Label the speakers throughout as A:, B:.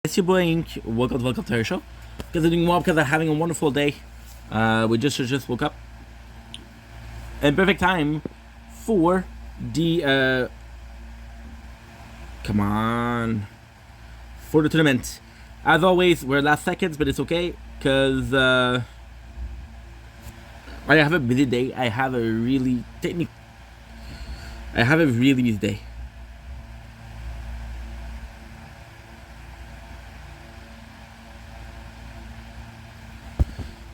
A: It's your boy Ink. Welcome to our show. Because I'm doing well because I'm having a wonderful day. We just woke up. And perfect time for the come on. For the tournament. As always, we're last seconds, but it's okay. Cause I have a busy day. I have a really busy day.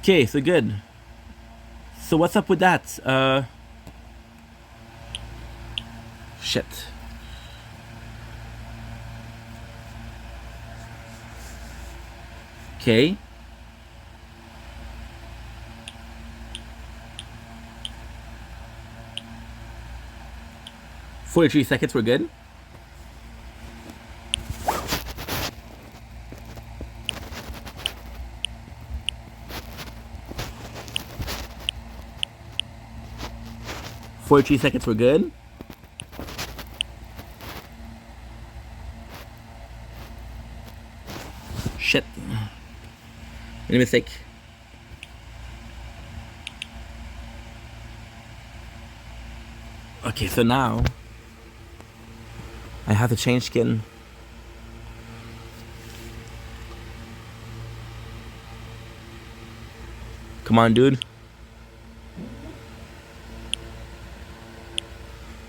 A: Okay, so good. So what's up with that? Shit. Okay. $43 we're good. $43 we're good. Shit. Made a mistake. Okay, so now I have to change skin. Come on, dude.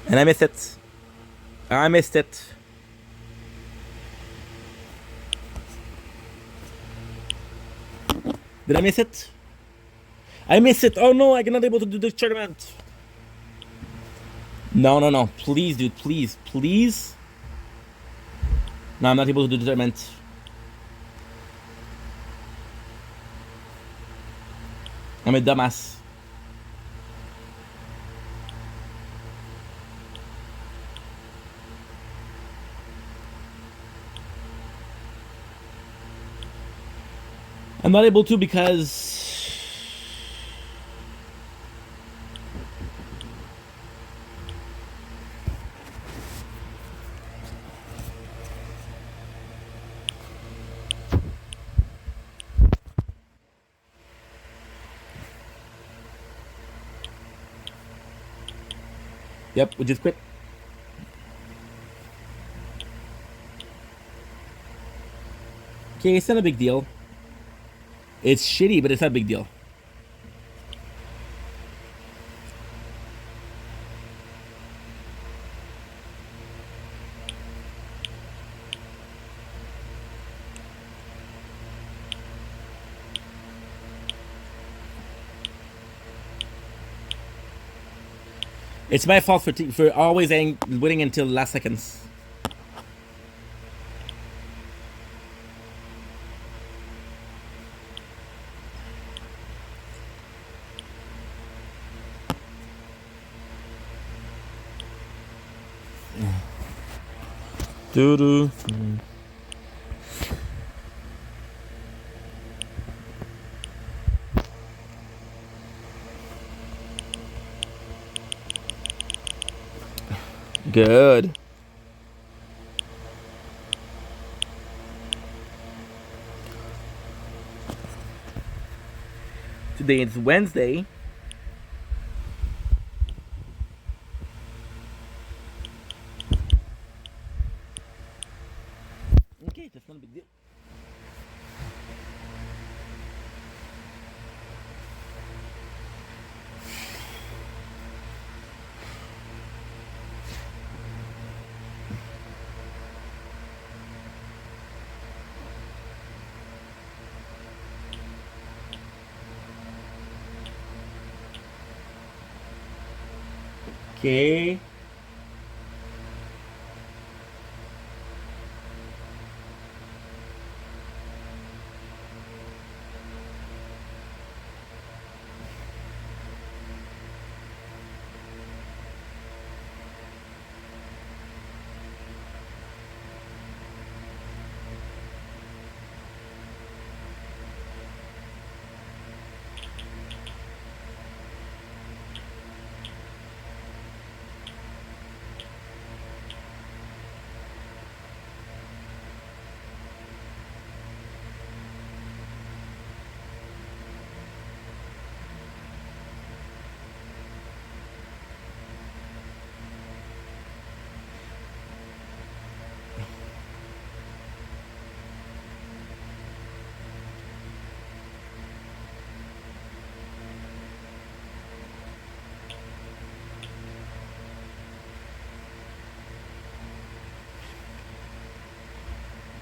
A: And I missed it. I missed it. Did I miss it? I missed it. Oh no, I'm not able to do this tournament. No. Please, dude. Please. No, I'm not able to do the tournament. I'm a dumbass. I'm not able to because yep, we just quit. Okay, it's not a big deal. It's shitty, but it's not a big deal. It's my fault for always winning until the last seconds. Doo-doo. Good. Today is Wednesday. Okay, that's not a big deal. Okay.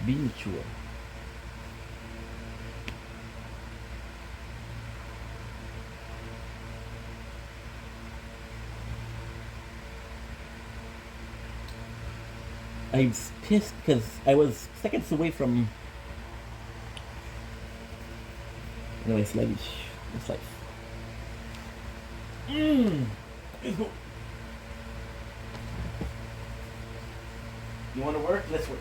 A: Be mature. I was pissed because I was seconds away from. Anyway, sluggish. It's life. Let's go. You want to work? Let's work.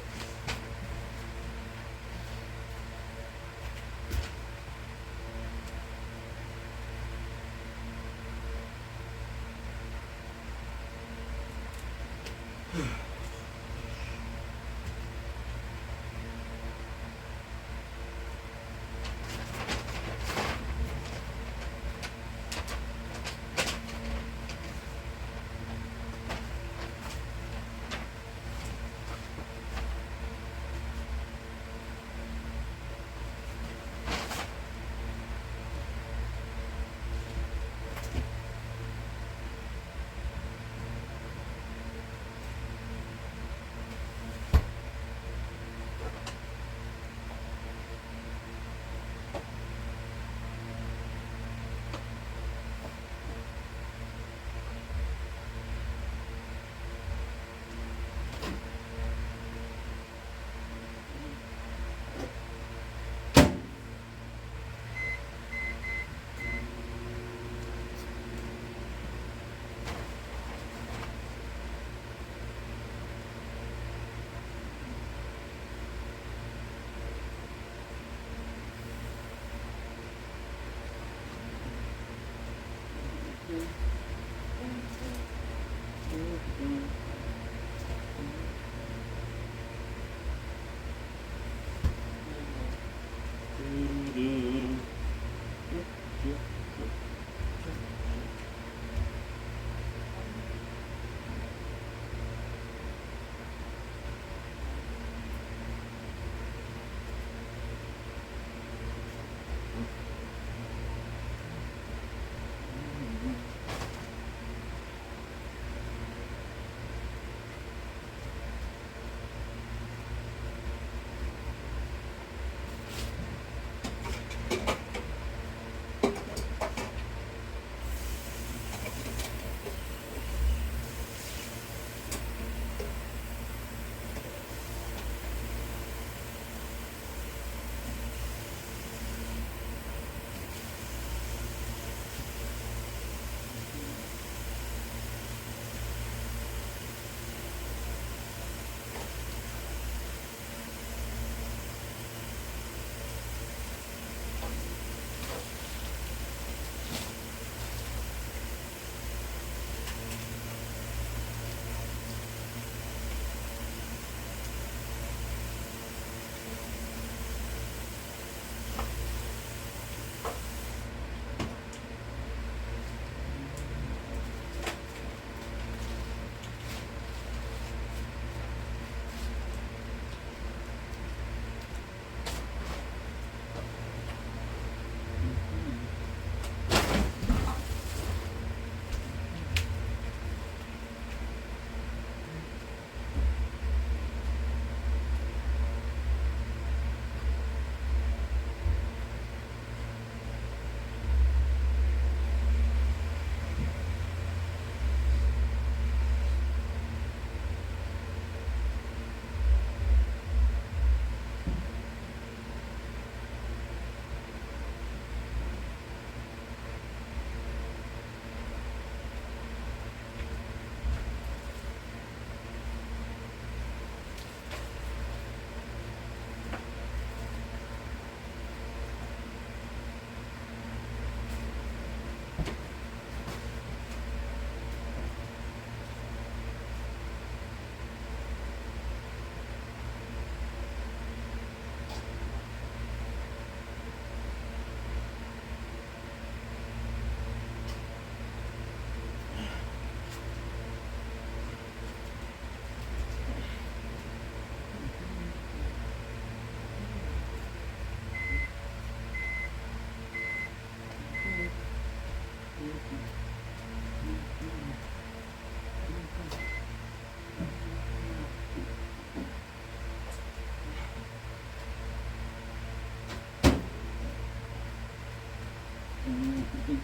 A: Oh.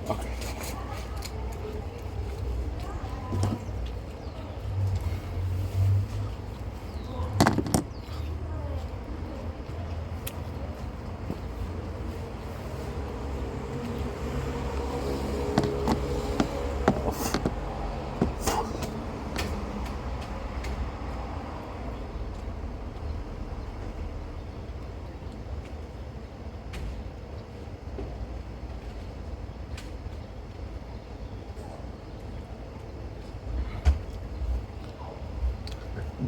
A: Okay.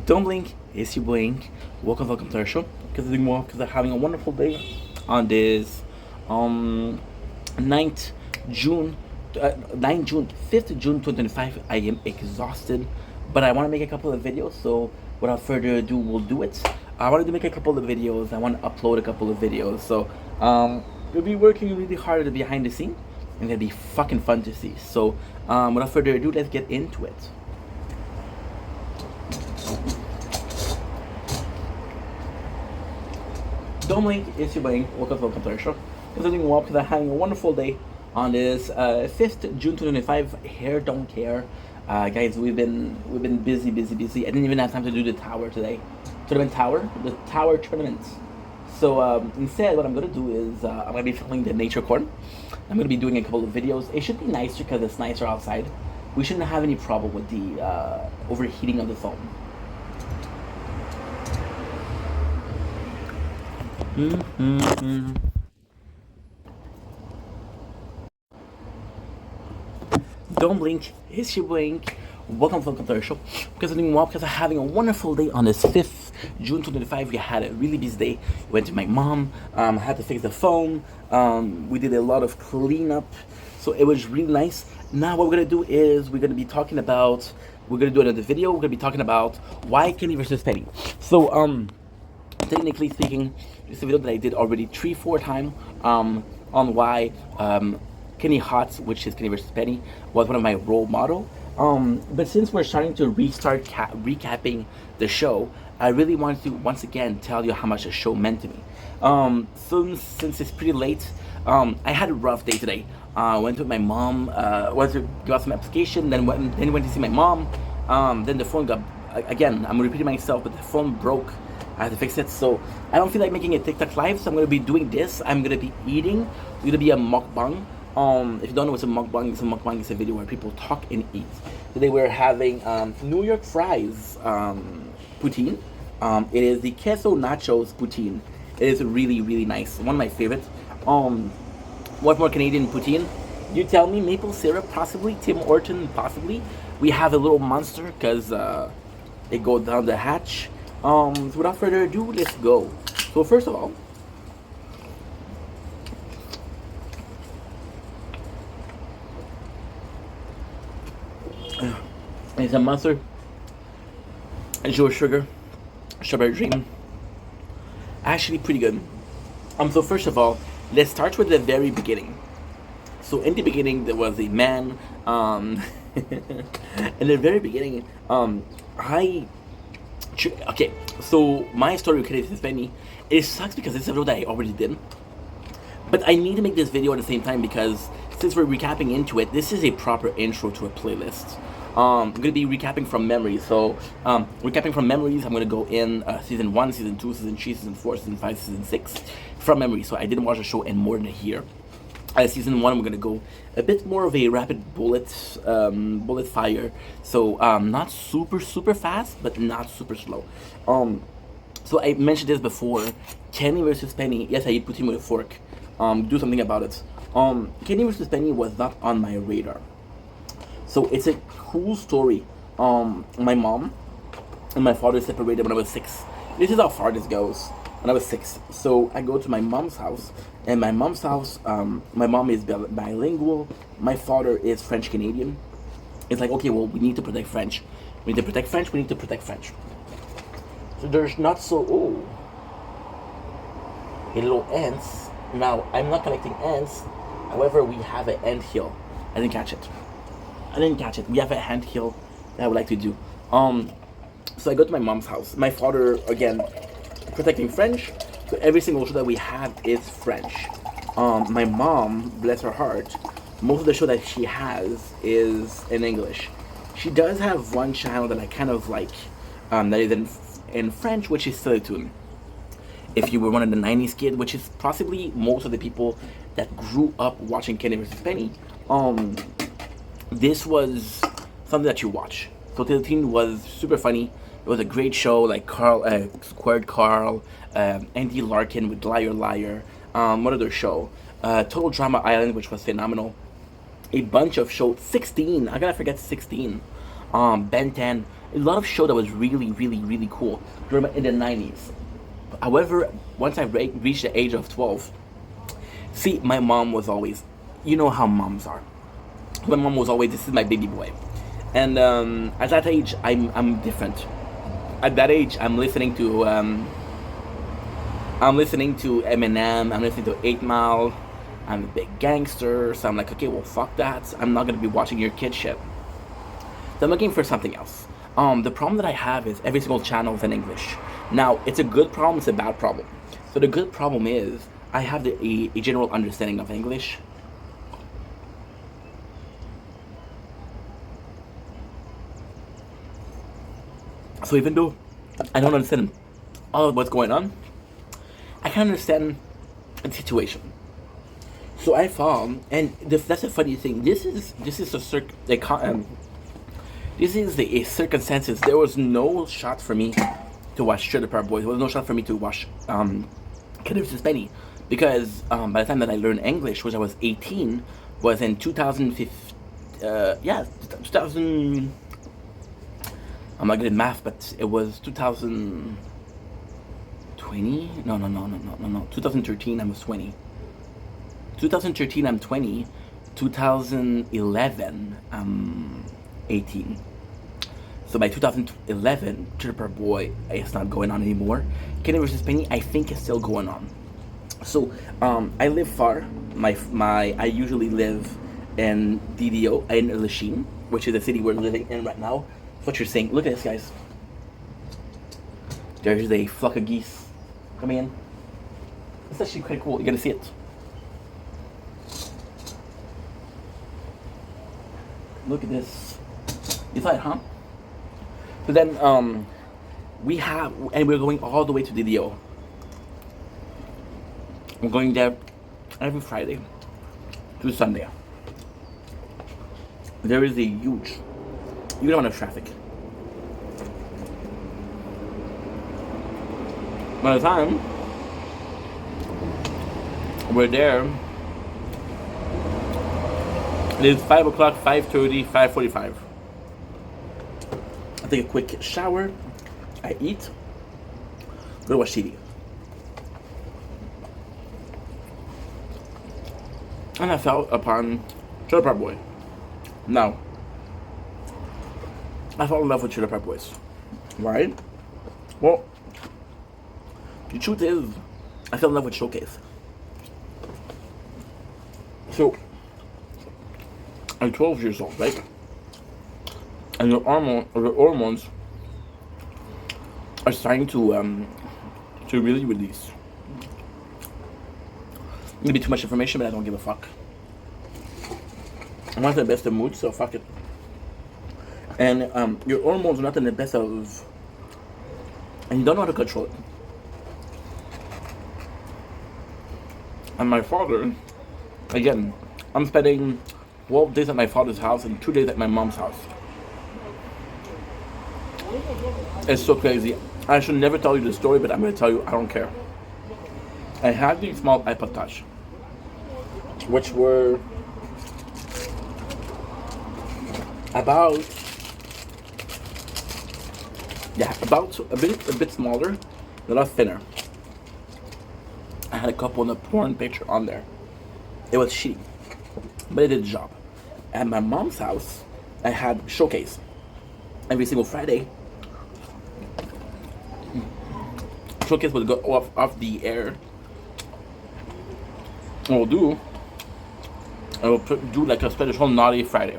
A: Don't blink, it's your blink. Welcome to our show. Because they're having a wonderful day on this 9th June, 9 June, 5th June 2025. I am exhausted, but I want to make a couple of videos. So without further ado, we'll do it. I wanted to make a couple of videos. I want to upload a couple of videos. So we'll be working really hard at the behind the scene, and it'll be fucking fun to see. So without further ado, let's get into it. Don't blink, it's your blink. Welcome to our show. Because I'm doing well because I'm having a wonderful day on this 5th June 2025. Hair don't care, guys. We've been busy. I didn't even have time to do the tower today. The tower tournament. So instead, what I'm gonna do is I'm gonna be filming the nature corn. I'm gonna be doing a couple of videos. It should be nicer because it's nicer outside. We shouldn't have any problem with the overheating of the phone. Don't blink, it's your blink. Welcome to our show. Because I'm doing well because I'm having a wonderful day on this 5th June 2025. We had a really busy day. Went to my mom, had to fix the phone. We did a lot of cleanup. So it was really nice. Now what we're gonna do is we're gonna do another video. We're gonna be talking about why Kenny versus Penny. So technically speaking, it's a video that I did already 3-4 times on why Kenny Hotz, which is Kenny versus Penny, was one of my role model. But since we're starting to restart recapping the show, I really wanted to once again tell you how much the show meant to me. Since it's pretty late, I had a rough day today. Went with my mom, went to give out some application, then went to see my mom. Then the phone got, again, I'm repeating myself, but the phone broke. I had to fix it, so I don't feel like making a TikTok live, so I'm going to be doing this. I'm going to be eating. It's going to be a mukbang. If you don't know what's a mukbang is a video where people talk and eat. Today we're having New York fries poutine. It is the queso nachos poutine. It is really, really nice. One of my favorites. What more Canadian poutine? You tell me. Maple syrup, possibly. Tim Horton, possibly. We have a little monster because it goes down the hatch. So without further ado, let's go. So first of all, it's a monster. Joe Sugar, Strawberry Dream. Actually, pretty good. So first of all, let's start with the very beginning. So in the beginning, there was a man. In the very beginning, okay. So my story with Kenny versus Penny, it sucks because it's a video that I already did. But I need to make this video at the same time because since we're recapping into it, this is a proper intro to a playlist. I'm going to be recapping from memory. So, recapping from memories, I'm going to go in season 1, season 2, season 3, season 4, season 5, season 6 from memory. So I didn't watch the show in more than a year. Season 1, I'm going to go a bit more of a rapid bullet fire. So, not super fast, but not super slow. So I mentioned this before. Kenny versus Penny. Yes, I eat poutine with a fork. Do something about it. Kenny versus Penny was not on my radar. So it's a cool story. My mom and my father separated when I was 6. This is how far this goes. When I was 6, so I go to my mom's house, and my mom's house, my mom is bilingual. My father is French Canadian. It's like, okay, well, we need to protect French. We need to protect French. We need to protect French. So there's not so little ants. Now I'm not collecting ants. However, we have an ant hill. I didn't catch it. We have a ant hill that I would like to do. So I go to my mom's house. My father, again, protecting French. So every single show that we have is French. My mom, bless her heart, most of the show that she has is in English. She does have one channel that I kind of like, that is in French, which is Silly Toon. If you were one of the 90s kid, which is possibly most of the people that grew up watching Kenny vs. Penny, this was something that you watch. So Silly Toon was super funny. It was a great show, like Squared Carl, Andy Larkin with Liar Liar, what other show? Total Drama Island, which was phenomenal. A bunch of shows, 16, I gotta forget 16. Ben 10, a lot of show that was really cool in the 90s. However, once I reached the age of 12, see, my mom was always, you know how moms are. My mom was always, this is my baby boy. And at that age, I'm different. At that age, I'm listening to Eminem, I'm listening to 8 Mile, I'm a big gangster, so I'm like, okay, well, fuck that. I'm not gonna be watching your kid shit. So I'm looking for something else. The problem that I have is every single channel is in English. Now, it's a good problem, it's a bad problem. So the good problem is, I have a general understanding of English. So even though I don't understand all of what's going on, I can understand the situation. So I found, and that's a funny thing. This is a circumstances. There was no shot for me to watch Trailer Park Boys. There was no shot for me to watch Kenny vs. Penny because by the time that I learned English, which I was 18, was in 2015. 2000. I'm not good at math, but it was 2020. No. 2013, I was 20. 2013, I'm 20. 2011, I'm 18. So by 2011, Trailer Park Boy is not going on anymore. Kenny versus Penny, I think, is still going on. So I live far. I usually live in DDO in Lachine, which is the city we're living in right now. That's what you're saying. Look at this, guys. There's a flock of geese coming in. It's actually quite cool. You gotta see it. Look at this. You saw it, huh? So then, we're going all the way to DDO. We're going there every Friday to Sunday. There is a huge amount of traffic. By the time we're there, it is 5 o'clock, 5:30, 5:45. I take a quick shower, I eat, go to watch TV. And I fell upon Trailer Park Boy. Now, I fell in love with Trailer Park Boys. Right? Well, the truth is, I fell in love with Showcase. So, I'm 12 years old, right? And your hormones are starting to really release. Maybe too much information, but I don't give a fuck. I'm not in the best of moods, so fuck it. And your hormones are not in the best of, and you don't know how to control it. And my father, again, I'm spending 12 days at my father's house and 2 days at my mom's house. It's so crazy. I should never tell you the story, but I'm going to tell you, I don't care. I had these small iPod Touch, which were about a bit smaller, a lot thinner. I had a couple of the porn picture on there. It was shitty, but it did the job. At my mom's house, I had Showcase. Every single Friday, Showcase would go off the air. I will do like a special Naughty Friday.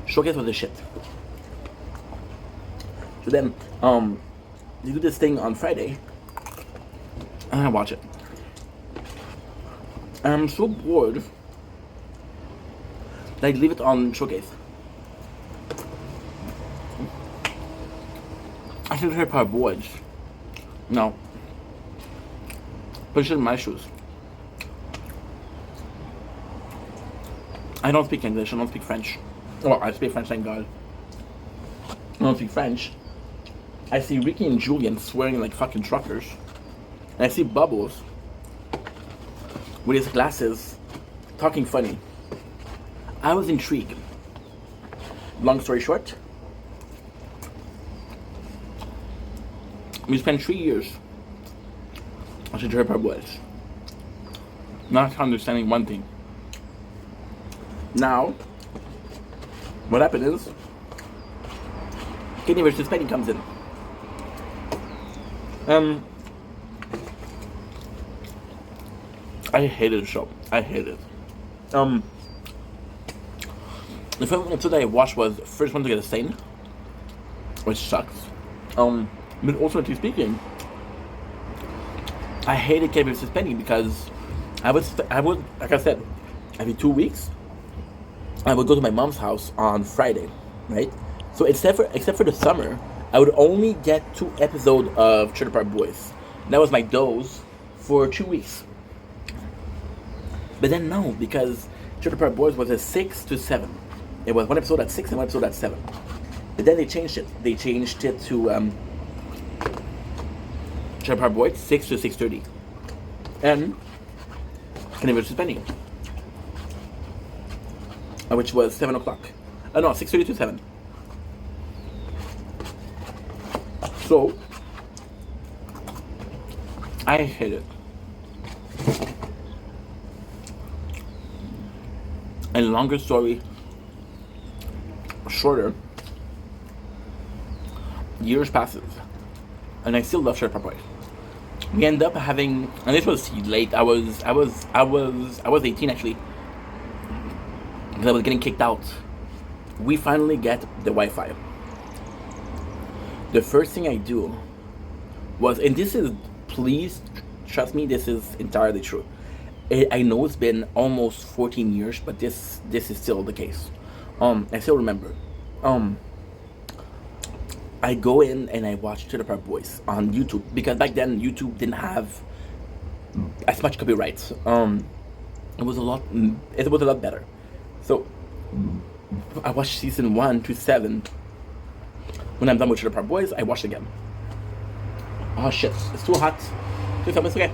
A: Showcase was the shit. So then, you do this thing on Friday, and I watch it. And I'm so bored that I leave it on Showcase. I should hear Power Boys. No. Put it in my shoes. I don't speak English, I don't speak French. Well, I speak French, thank God. I don't speak French. I see Ricky and Julian swearing like fucking truckers. And I see Bubbles with his glasses talking funny. I was intrigued. Long story short, we spent 3 years watching Trailer Park Boys, not understanding one thing. Now, what happened is, Kenny versus Penny comes in. I hated the show. I hated it. The first episode that I watched was First One to Get a Stain, which sucks. But ultimately speaking, I hated Kenny versus Penny because I would, like I said, every 2 weeks, I would go to my mom's house on Friday, right? So except for the summer, I would only get 2 episodes of Trailer Park Boys. That was my dose for 2 weeks. But then no, because Trailer Park Boys was a 6 to 7. It was 1 episode at 6 and 1 episode at 7. But then they changed it. They changed it to Trailer Park Boys 6 to 6:30, and Kenny vs. Penny, which was 7 o'clock. No, 6:30 to 7. So I hate it. And longer story shorter, years passes, and I still love Trailer Park Boys. We end up having, and this was late. I was 18 actually, because I was getting kicked out. We finally get the Wi-Fi. The first thing I do was, and this is, please trust me, this is entirely true. I know it's been almost 14 years, but this is still the case. I still remember. I go in and I watch Trailer Park Boys on YouTube, because back then YouTube didn't have as much copyrights. It was a lot better. So I watched season 1 to 7. When I'm done with Trailer Park Boys, I watch it again. Oh shit, it's too hot. Please tell me it's okay.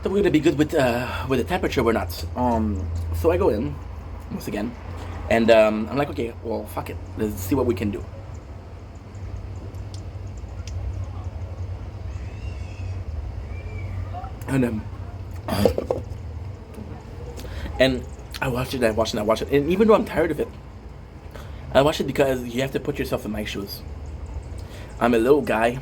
A: So we're gonna be good with the temperature, we're not. So I go in once again, and I'm like, okay, well, fuck it, let's see what we can do. And I watched it, and even though I'm tired of it, I watch it because you have to put yourself in my shoes. I'm a little guy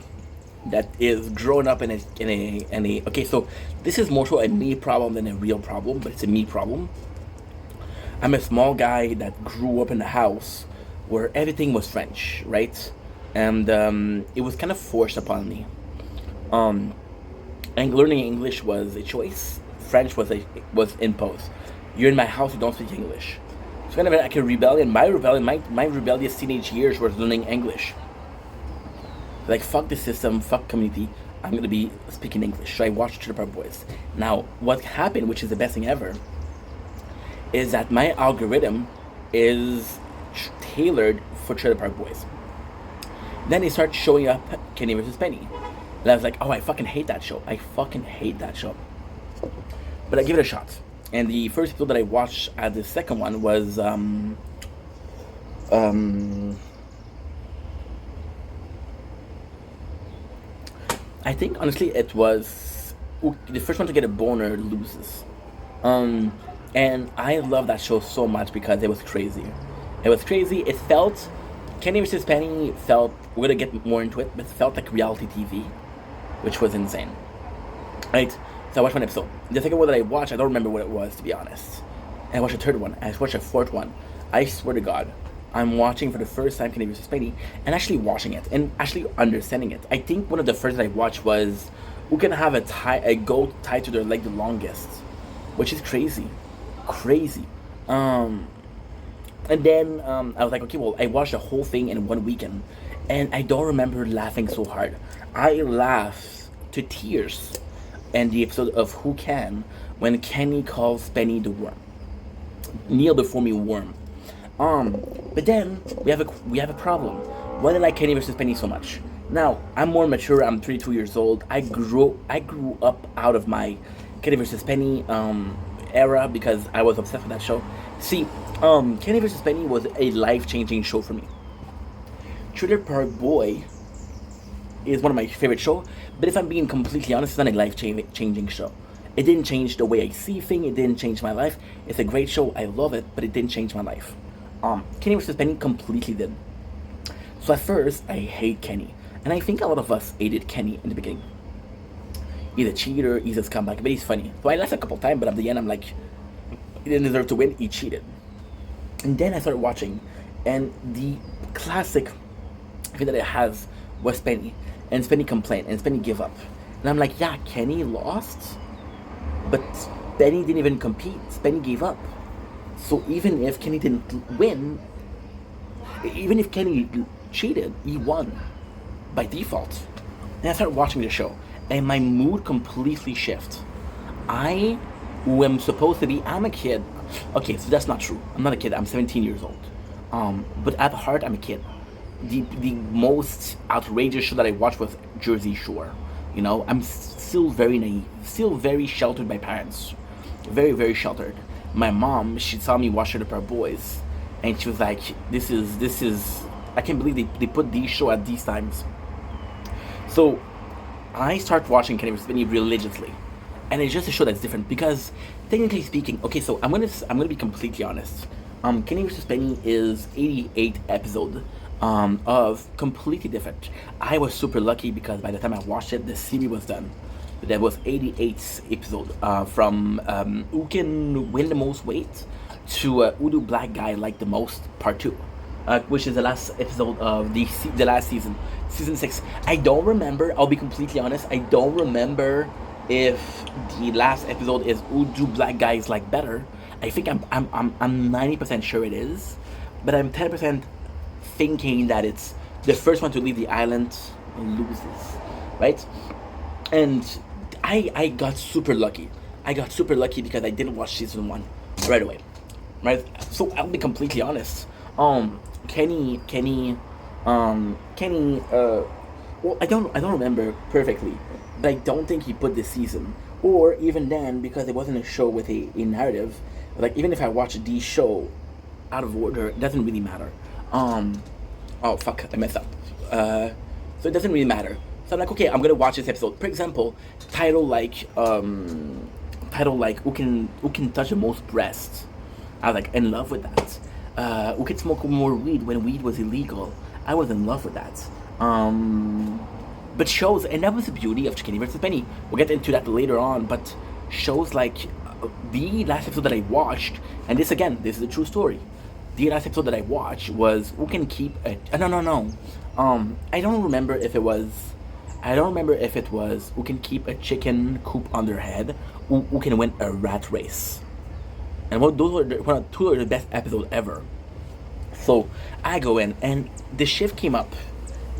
A: that is growing up in a okay, so this is more so a me problem than a real problem, but it's a me problem. I'm a small guy that grew up in a house where everything was French, right? And it was kind of forced upon me. And learning English was a choice. French was imposed. You're in my house, you don't speak English. It's kind of like a rebellion. My rebellious teenage years was learning English. Like, fuck the system, fuck community, I'm gonna be speaking English. So I watched Trailer Park Boys. Now, what happened, which is the best thing ever, is that my algorithm is tailored for Trailer Park Boys. Then they start showing up Kenny vs. Penny. And I was like, oh, I fucking hate that show. But I give it a shot. And the first episode that I watched at the second one was I think honestly it was the first one to get a boner loses. And I love that show so much because it was crazy. It felt, Kenny vs. Penny felt, we're gonna get more into it, but it felt like reality TV, which was insane. Right? So I watched one episode. The second one that I watched, I don't remember what it was, to be honest. And I watched a third one. I watched a fourth one. I swear to God, I'm watching for the first time Kenny vs. Penny and actually watching it and actually understanding it. I think one of the first that I watched was who can have a goat tied to their leg the longest, which is crazy. And then I was like, okay, well, I watched the whole thing in one weekend, and I don't remember laughing so hard. I laughed to tears in the episode of Who Can when Kenny calls Penny the worm. Kneel before me, worm. But then we have a problem. Why did I like Kenny vs. Penny so much? Now I'm more mature. I'm 32 years old. I grew up out of my Kenny vs. Penny era because I was obsessed with that show. See, Kenny vs. Penny was a life-changing show for me. Trailer Park Boy is one of my favorite shows, but if I'm being completely honest, it's not a life-changing show. It didn't change the way I see things. It didn't change my life. It's a great show. I love it, but it didn't change my life. Kenny vs. Penny completely did. So at first, I hate Kenny. And I think a lot of us hated Kenny in the beginning. He's a cheater, he's a scumbag, but he's funny. So I laughed a couple times, but at the end, I'm like, he didn't deserve to win, he cheated. And then I started watching, and the classic thing that it has was Penny. And Penny complained, and Penny gave up. And I'm like, yeah, Kenny lost, but Penny didn't even compete. Penny gave up. So even if Kenny didn't win, even if Kenny cheated, he won by default. And I started watching the show, and my mood completely shifted. I, who am supposed to be, I'm a kid. Okay, so that's not true. I'm not a kid. I'm 17 years old. But at heart, I'm a kid. The most outrageous show that I watched was Jersey Shore. You know, I'm still very naive, still very sheltered by parents, very, very sheltered. My mom, she saw me watch Trailer Park Boys, and she was like, this is, I can't believe they put these show at these times. So I start watching Kenny vs. Penny religiously, and it's just a show that's different because, technically speaking, okay, so I'm gonna be completely honest. Kenny vs. Penny is 88 episode of completely different. I was super lucky because by the time I watched it, the series was done. There was 88 episode from who can win the most weight to who do black guy like the most part 2, which is the last episode of the last season, season 6. I don't remember, I'll be completely honest, I don't remember if the last episode is who do black guys like better. I think I'm 90% sure it is, but I'm 10% thinking that it's the first one to leave the island loses, right? And I got super lucky. I got super lucky because I didn't watch season 1 right away, right? So I'll be completely honest. Kenny, Kenny. Well, I don't remember perfectly, but I don't think he put this season, or even then, because it wasn't a show with a narrative. Like even if I watch the show out of order, it doesn't really matter. Oh fuck, I messed up. So it doesn't really matter. So I'm like, okay, I'm gonna watch this episode. For example, title like who can touch the most breasts. I was like in love with that. Who could smoke more weed when weed was illegal? I was in love with that. But shows, and that was the beauty of Kenny vs. Penny. We'll get into that later on. But shows like the last episode that I watched, and this is a true story. The last episode that I watched was who can keep a no. I don't remember if it was. I don't remember if it was who can keep a chicken coop on their head, who can win a rat race. And two are the best episodes ever. So I go in, and the shift came up,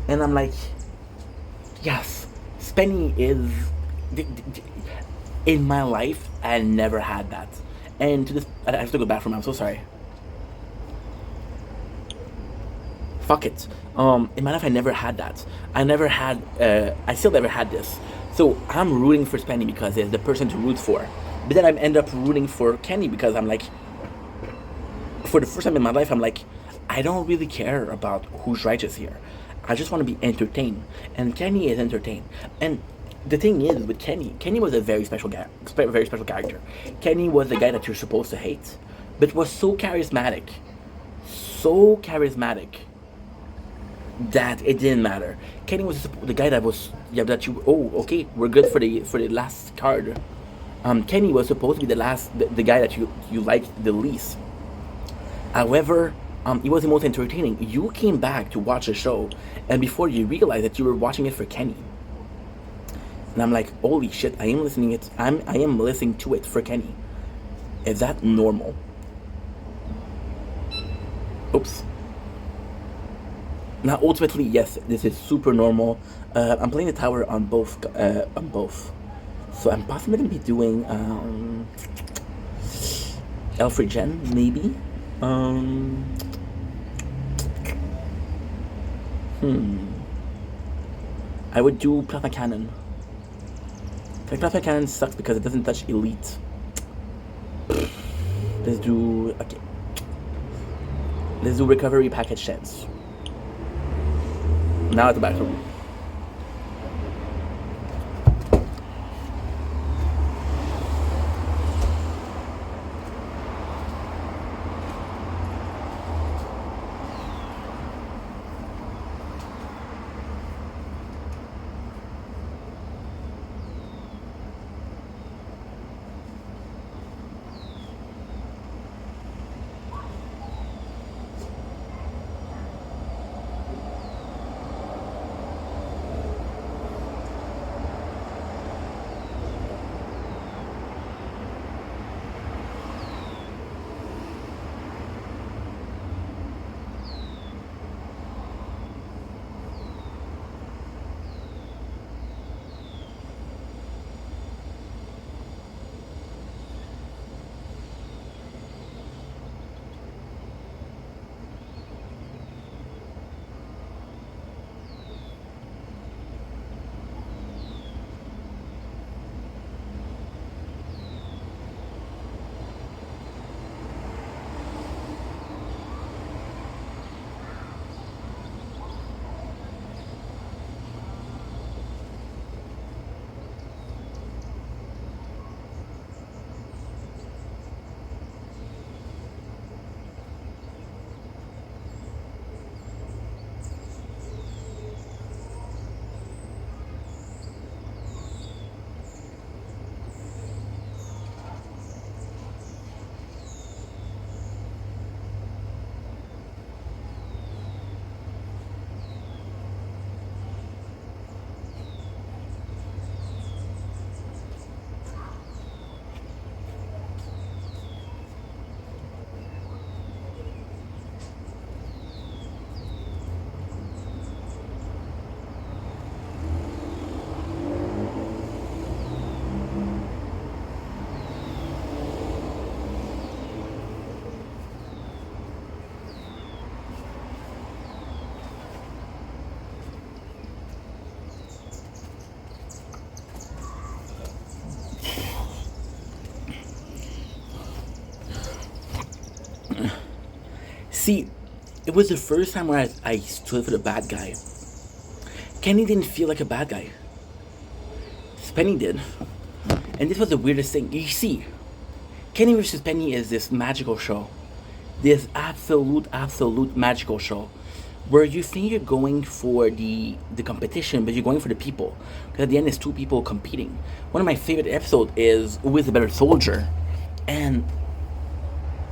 A: and I'm like, yes, Spenny is. In my life, I never had that. And to this, I have to go bathroom. I'm so sorry. Fuck it. In my life, I never had that. I still never had this. So I'm rooting for Spenny because it's the person to root for. But then I end up rooting for Kenny because I'm like, for the first time in my life, I'm like, I don't really care about who's righteous here. I just want to be entertained. And Kenny is entertained. And the thing is with Kenny was a very special guy, very special character. Kenny was the guy that you're supposed to hate, but was so charismatic that it didn't matter. Kenny was the guy that was okay, we're good for the last card. Kenny was supposed to be the guy that you liked the least. However, he was the most entertaining. You came back to watch the show, and before you realized that you were watching it for Kenny. And I'm like, holy shit! I am listening to it for Kenny. Is that normal? Oops. Now, ultimately, yes, this is super normal. I'm playing the tower on both. So I'm possibly going to be doing Alfred Gen, maybe. I would do Plasma Cannon. Like, Plasma Cannon sucks because it doesn't touch Elite. Let's do Recovery Package Chance. Now at the bathroom. See, it was the first time where I stood for the bad guy. Kenny didn't feel like a bad guy. Penny did. And this was the weirdest thing. You see, Kenny vs. Penny is this magical show. This absolute magical show. Where you think you're going for the competition, but you're going for the people. Because at the end, it's two people competing. One of my favorite episodes is Who is the Better Soldier? And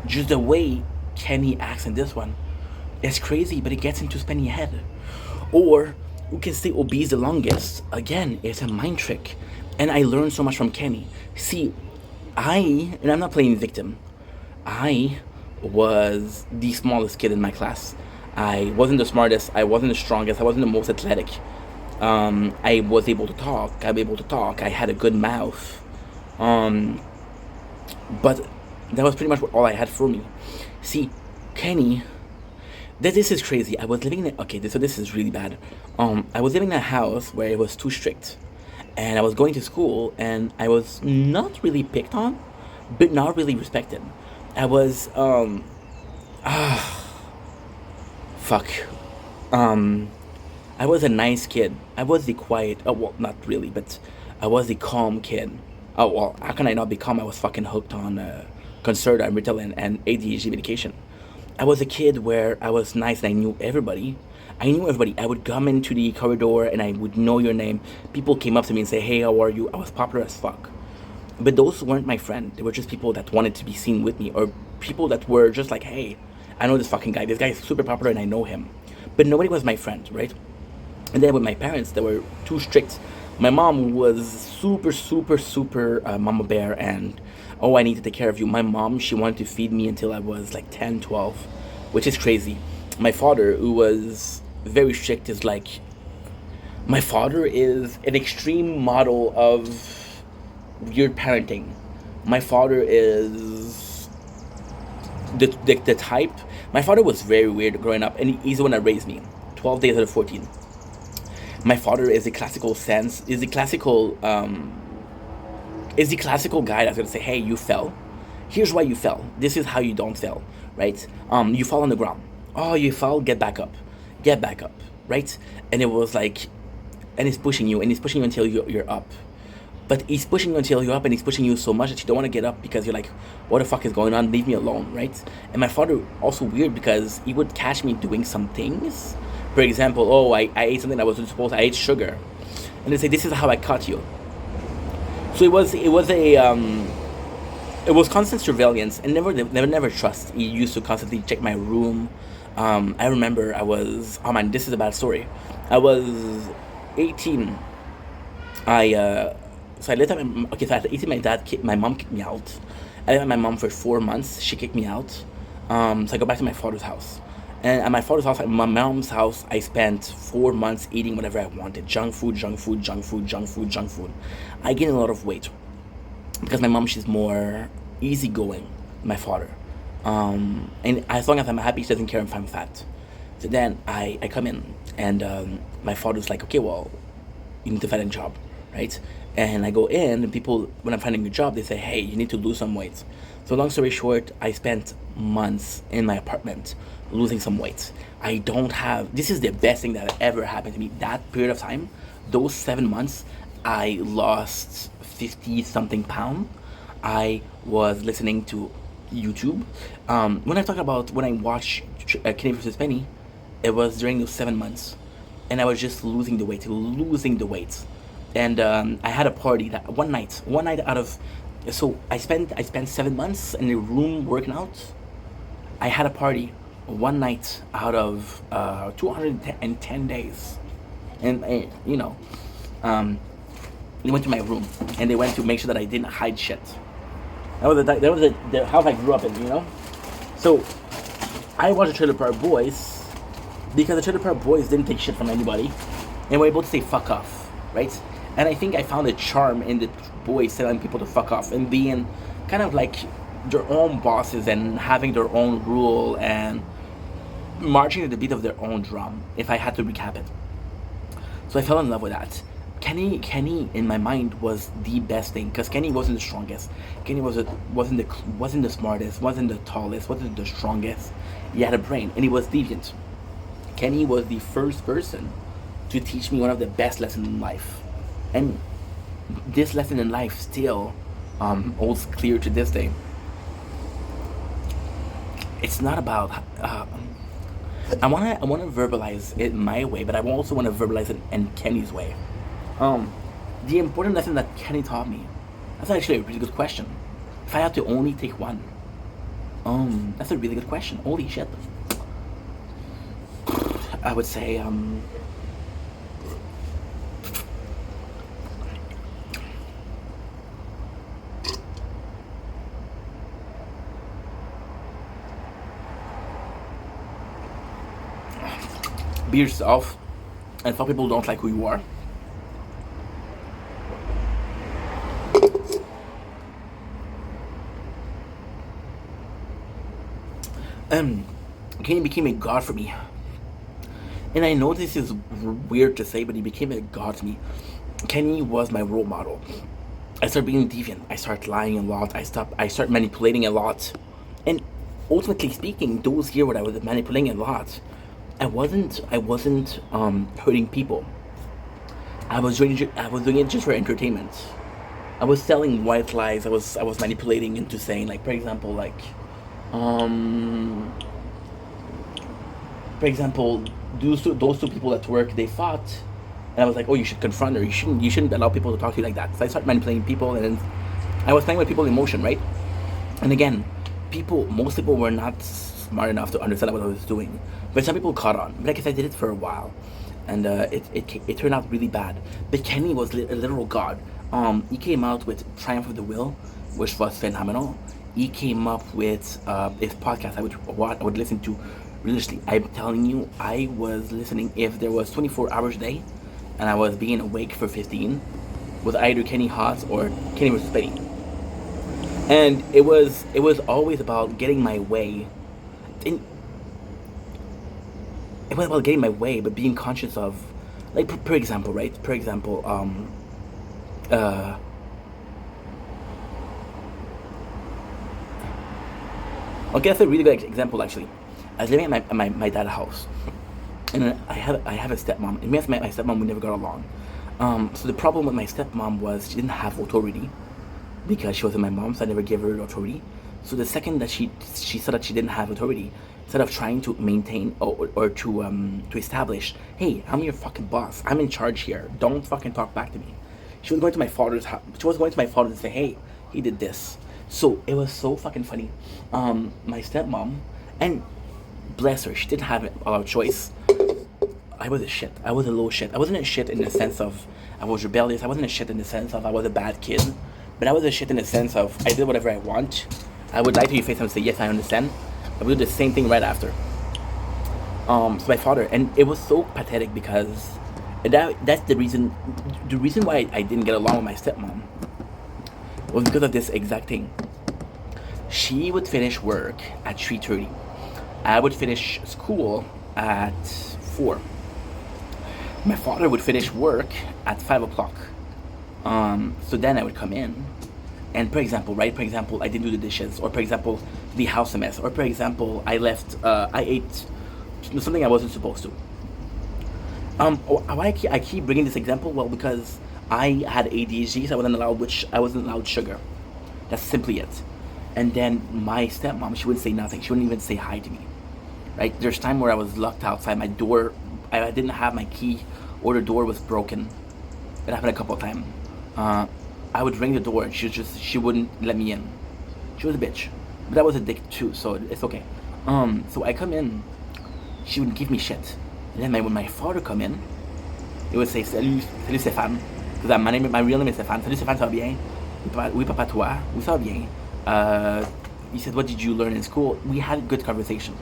A: just the way Kenny acts in this one, it's crazy, but it gets into Penny's head. Or who can stay obese the longest? Again, it's a mind trick. And I learned so much from Kenny. See, and I'm not playing victim, I was the smallest kid in my class. I wasn't the smartest, I wasn't the strongest, I wasn't the most athletic. I was able to talk, I had a good mouth. But that was pretty much all I had for me. See, Kenny, this is crazy. I was living in so this is really bad. I was living in a house where it was too strict. And I was going to school, and I was not really picked on, but not really respected. I was, fuck. I was a nice kid. I was the quiet, not really, but I was the calm kid. Oh, well, how can I not be calm? I was fucking hooked on Concerta and Ritalin and ADHD medication. I was a kid where I was nice and I knew everybody. I would come into the corridor and I would know your name. People came up to me and say, hey, how are you? I was popular as fuck. But those weren't my friends. They were just people that wanted to be seen with me, or people that were just like, hey, I know this fucking guy. This guy is super popular and I know him. But nobody was my friend, right? And then with my parents, they were too strict. My mom was super mama bear, and I need to take care of you. My mom, she wanted to feed me until I was like 10, 12, which is crazy. My father, who was very strict, is like, my father is an extreme model of weird parenting. My father is the type. My father was very weird growing up, and he's the one that raised me 12 days out of 14. My father is the classical guy that's gonna say, hey, you fell. Here's why you fell. This is how you don't fail, right? You fall on the ground. Oh, you fell, get back up, right? And it was like, and he's pushing you until you're up. But he's pushing you until you're up, and he's pushing you so much that you don't want to get up because you're like, what the fuck is going on? Leave me alone, right? And my father, also weird, because he would catch me doing some things. For example, I ate something I wasn't supposed to. I ate sugar. And they say, this is how I caught you. So it was constant surveillance and never trust. He used to constantly check my room. I remember this is a bad story. I was 18. So I lived at at 18, my mom kicked me out. I lived with my mom for 4 months. She kicked me out. So I go back to my father's house. And at my father's house, at my mom's house, I spent 4 months eating whatever I wanted. Junk food. I gained a lot of weight. Because my mom, she's more easygoing, my father. And as long as I'm happy, she doesn't care if I'm fat. So then I come in, and my father's like, okay, well, you need to find a job, right? And I go in, and people, when I'm finding a job, they say, hey, you need to lose some weight. So long story short, I spent months in my apartment losing some weight. This is the best thing that ever happened to me. That period of time, those 7 months, I lost 50-something pounds. I was listening to YouTube. When I watched Kenny vs. Penny, it was during those 7 months. And I was just losing the weight. And I had a party that one night out of, so I spent 7 months in a room working out. I had a party one night out of 210 days. And they went to my room, and they went to make sure that I didn't hide shit. That was the house I grew up in, So I watched the Trailer Park Boys because the Trailer Park Boys didn't take shit from anybody and were able to say fuck off, right? And I think I found a charm in the boys telling people to fuck off and being kind of like their own bosses and having their own rule and marching to the beat of their own drum, if I had to recap it. So I fell in love with that. Kenny in my mind was the best thing, because Kenny wasn't the strongest. Kenny wasn't the smartest, wasn't the tallest, wasn't the strongest. He had a brain, and he was deviant. Kenny was the first person to teach me one of the best lessons in life, and this lesson in life still holds clear to this day. It's not about. I wanna verbalize it my way, but I also want to verbalize it in Kenny's way. Um, the important lesson that Kenny taught me. That's actually a really good question. If I had to only take one, that's a really good question. Holy shit! I would say be yourself, and some people don't like who you are. Um, Kenny became a god for me. And I know this is weird to say, but he became a god to me. Kenny was my role model. I started being deviant. I started lying a lot. I started manipulating a lot. And ultimately speaking, those years where I was manipulating a lot, I wasn't hurting people. I was doing it just for entertainment. I was telling white lies. I was manipulating into saying, like, um for example, those two people at work, they fought, and I was like, oh, you should confront her. You shouldn't allow people to talk to you like that. So I started manipulating people, and then I was playing with people's emotion, right? And again, most people were not smart enough to understand what I was doing, but some people caught on. But I guess I did it for a while, and it turned out really bad. But Kenny was a literal god. He came out with Triumph of the Will, which was phenomenal. He came up with his podcast. I would listen to religiously. I'm telling you, I was listening if there was 24 hours a day, and I was being awake for 15, with either Kenny Haas or Kenny versus Betty. And it was always about getting my way. And it was about getting my way, but being conscious of, like, per example, right? Per example, uh, okay, that's a really good example actually. I was living at my dad's house, and I have a stepmom. And me and my stepmom, we never got along. So the problem with my stepmom was she didn't have authority because she wasn't my mom, so I never gave her authority. So the second that she said that she didn't have authority, instead of trying to maintain or to establish, hey, I'm your fucking boss, I'm in charge here, don't fucking talk back to me. She was going to my father's house. She was going to my father and say, hey, he did this. So it was so fucking funny. My stepmom, and bless her, she didn't have a lot of choice. I was a shit. I was a little shit. I wasn't a shit in the sense of I was rebellious. I wasn't a shit in the sense of I was a bad kid. But I was a shit in the sense of I did whatever I want. I would lie to your face and say, yes, I understand. I would do the same thing right after. So my father, and it was so pathetic because that's the reason. The reason why I didn't get along with my stepmom was because of this exact thing. She would finish work at 3:30. I would finish school at 4. My father would finish work at 5 o'clock. So then I would come in, and for example, right? For example, I didn't do the dishes, or for example, the house a mess, or for example, I ate something I wasn't supposed to. Why I keep bringing this example? Well, because I had ADHD, so I wasn't allowed sugar. That's simply it. And then my stepmom, she wouldn't say nothing. She wouldn't even say hi to me. Right? There's time where I was locked outside. My door, I didn't have my key, or the door was broken. It happened a couple of times. I would ring the door, and she wouldn't let me in. She was a bitch, but I was a dick too, so it's okay. So I come in, she would give me shit. And then when my father come in, he would say salut Stéphane, because my real name is Stéphane. Salut Stéphane, ça va bien? Oui papa, toi? Oui, ça va bien. He said, what did you learn in school? We had a good conversation.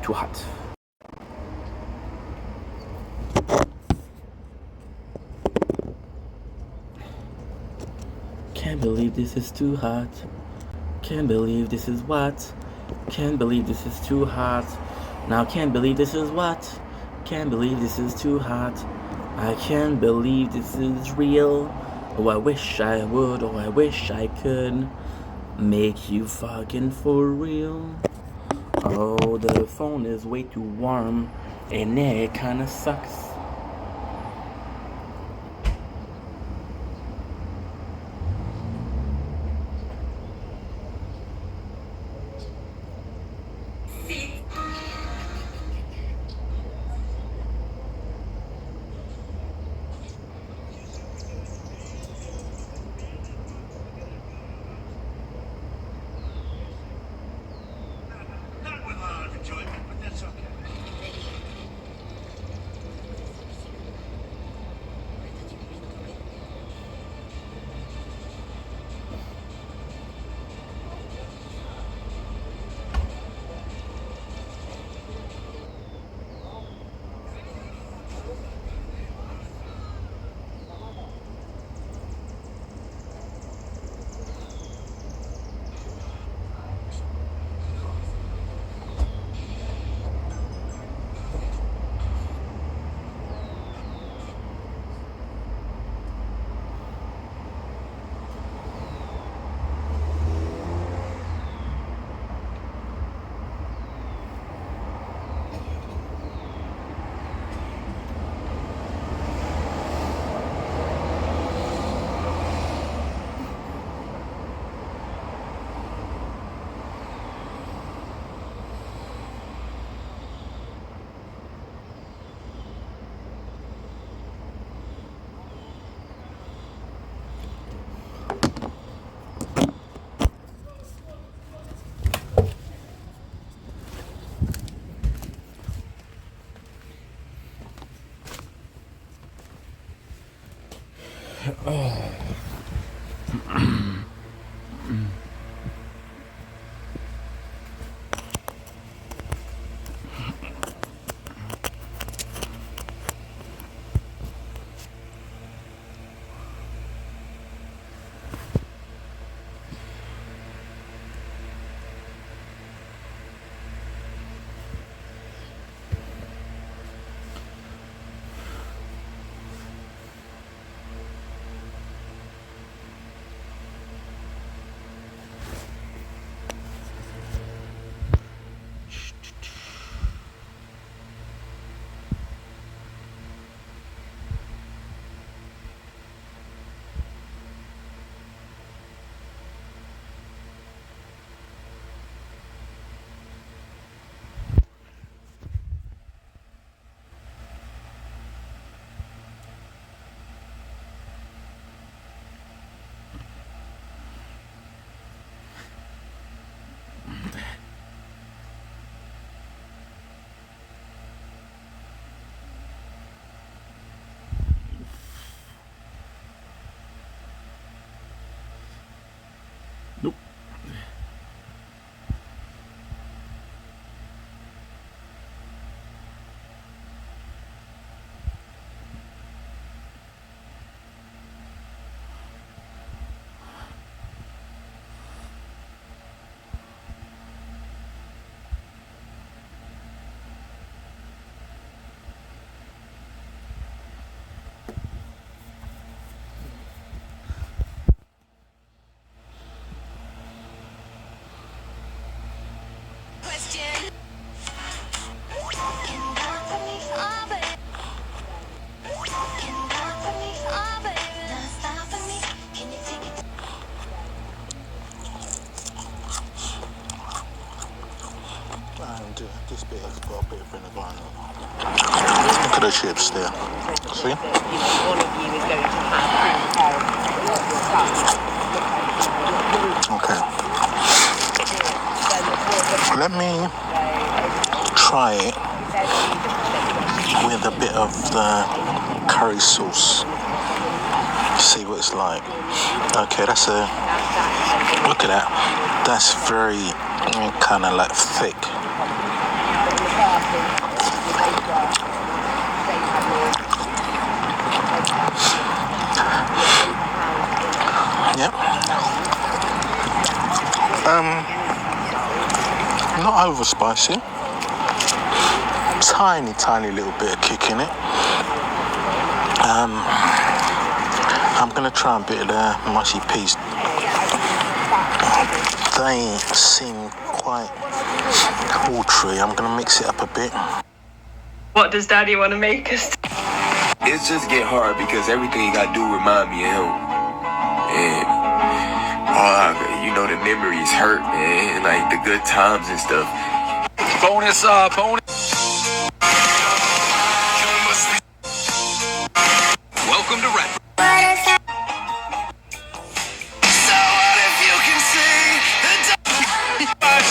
A: Too hot. Can't believe this is too hot. Can't believe this is what. Can't believe this is too hot. Now can't believe this is what. Can't believe this is too hot. I can't believe this is real. Oh, I wish I would. Oh, I wish I could. Make you fucking for real. Oh, the phone is way too warm, and that kinda sucks.
B: Not with a lot of enjoyment, but that's okay.
A: Nope.
C: And this bit has got a bit of vinegar on it. Look at the chips there. See?
D: All of you is going to have
C: Okay. Let me try it with a bit of the curry sauce. See what it's like. Okay, that's a... Look at that. That's very kind of like thick. Yep. Not over spicy. Tiny little bit of kick in it. I'm gonna try a bit of the mushy peas they seem quite watery. I'm gonna mix it up a bit.
D: What does Daddy want to make us?
E: It's just get hard because everything you gotta do remind me of him. And the memories hurt, man. Like the good times and stuff. Bonus. Welcome to Rap. So what if you can see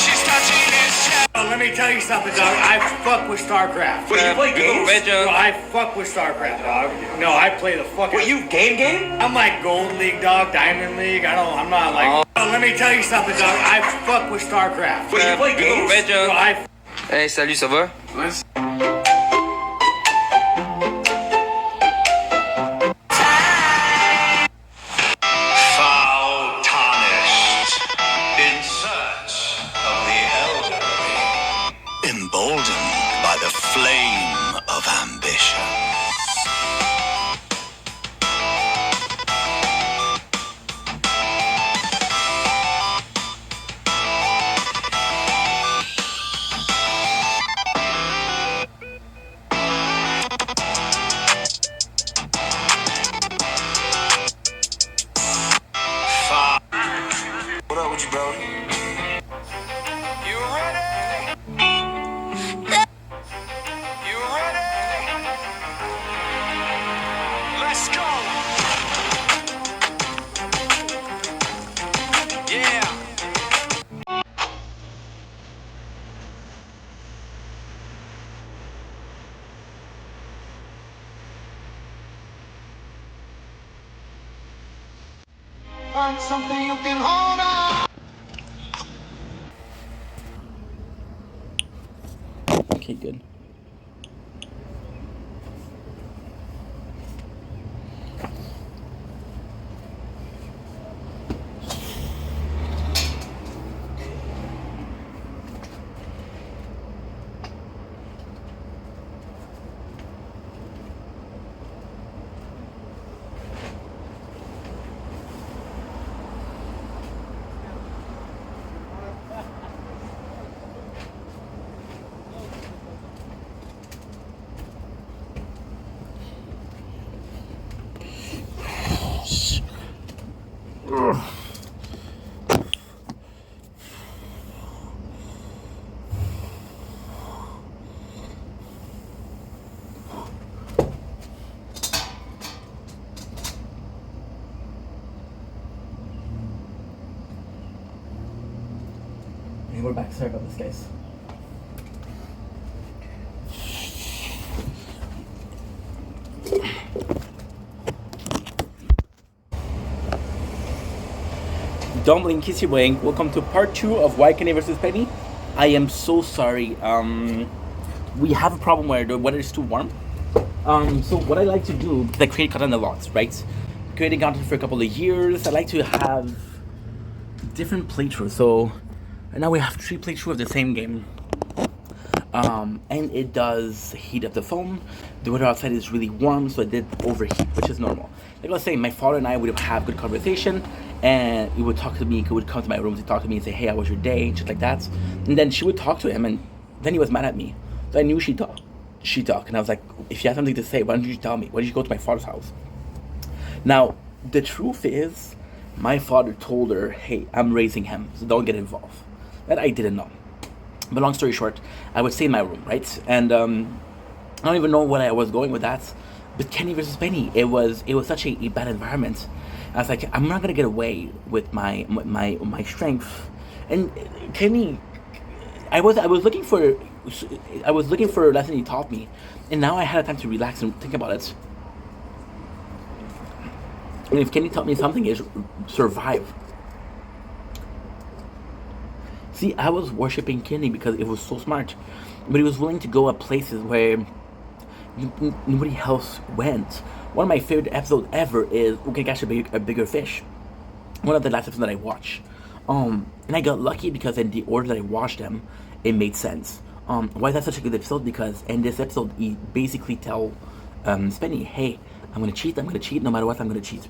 E: she's touching his chest?
F: Let me tell you something, dog. I fuck with StarCraft.
E: Wait, you play games?
F: No, I fuck with StarCraft, dog. No, I play the fuck.
E: Wait, you game?
F: I'm like Gold League, dog, Diamond League. I'm not like. Let me tell you something, dog. I fuck with StarCraft.
E: Wait, you play games?
F: No,
G: Hey, salut, ça va?
B: Foul tarnished in search of the elderly. Emboldened by the flame of ambition.
E: What up with you, bro?
B: You ready? You ready? Let's go. Yeah. Find something you can hold on.
A: Okay, good. And we're back. Sorry about this, guys. Dumpling Kissy Wang, welcome to part 2 of Waikane versus Penny. I am so sorry. We have a problem where the weather is too warm. So what I like to do is I create content a lot, right? Creating content for a couple of years. I like to have different playthroughs. So right now we have 3 playthroughs of the same game. And it does heat up the phone. The weather outside is really warm, so it did overheat, which is normal. Like I was saying, my father and I would have good conversation, and he would talk to me. He would come to my room to talk to me and say, "Hey, how was your day?" and shit like that. And then she would talk to him, and then he was mad at me. So I knew she talked, and I was like, "If you have something to say, why don't you tell me? Why did you go to my father's house?" Now, the truth is, my father told her, "Hey, I'm raising him, so don't get involved." That I didn't know. But long story short, I would stay in my room, right? And I don't even know where I was going with that. But Kenny versus Penny, it was such a bad environment. I was like, I'm not gonna get away with my strength. And Kenny, I was looking for a lesson he taught me, and now I had time to relax and think about it. And if Kenny taught me something, is survive. See, I was worshiping Kenny because it was so smart, but he was willing to go at places where nobody else went. One of my favorite episodes ever is "Who Can Catch a Bigger Fish?" One of the last episodes that I watched. And I got lucky because in the order that I watched them, it made sense. Why is that such a good episode? Because in this episode, he basically tell Spenny, "Hey, I'm gonna cheat, no matter what, I'm gonna cheat."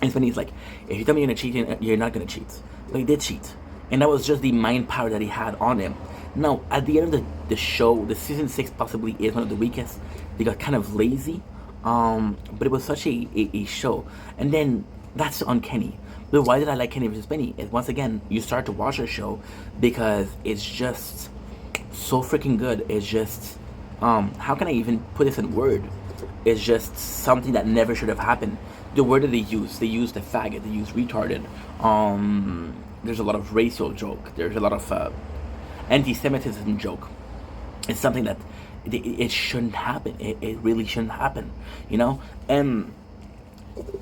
A: And Spenny's like, "If you tell me you're gonna cheat, you're not gonna cheat." but he did cheat, and that was just the mind power that he had on him. Now, at the end of the show, the season 6 possibly is one of the weakest. They got kind of lazy, but it was such a show. And then that's on Kenny. But why did I like Kenny versus Penny? Is once again, you start to watch the show because it's just so freaking good. It's just, how can I even put this in word? It's just something that never should have happened. The word that they use the faggot, they use retarded. There's a lot of racial joke. There's a lot of anti-Semitism joke. It's something that it shouldn't happen. It really shouldn't happen, you know? And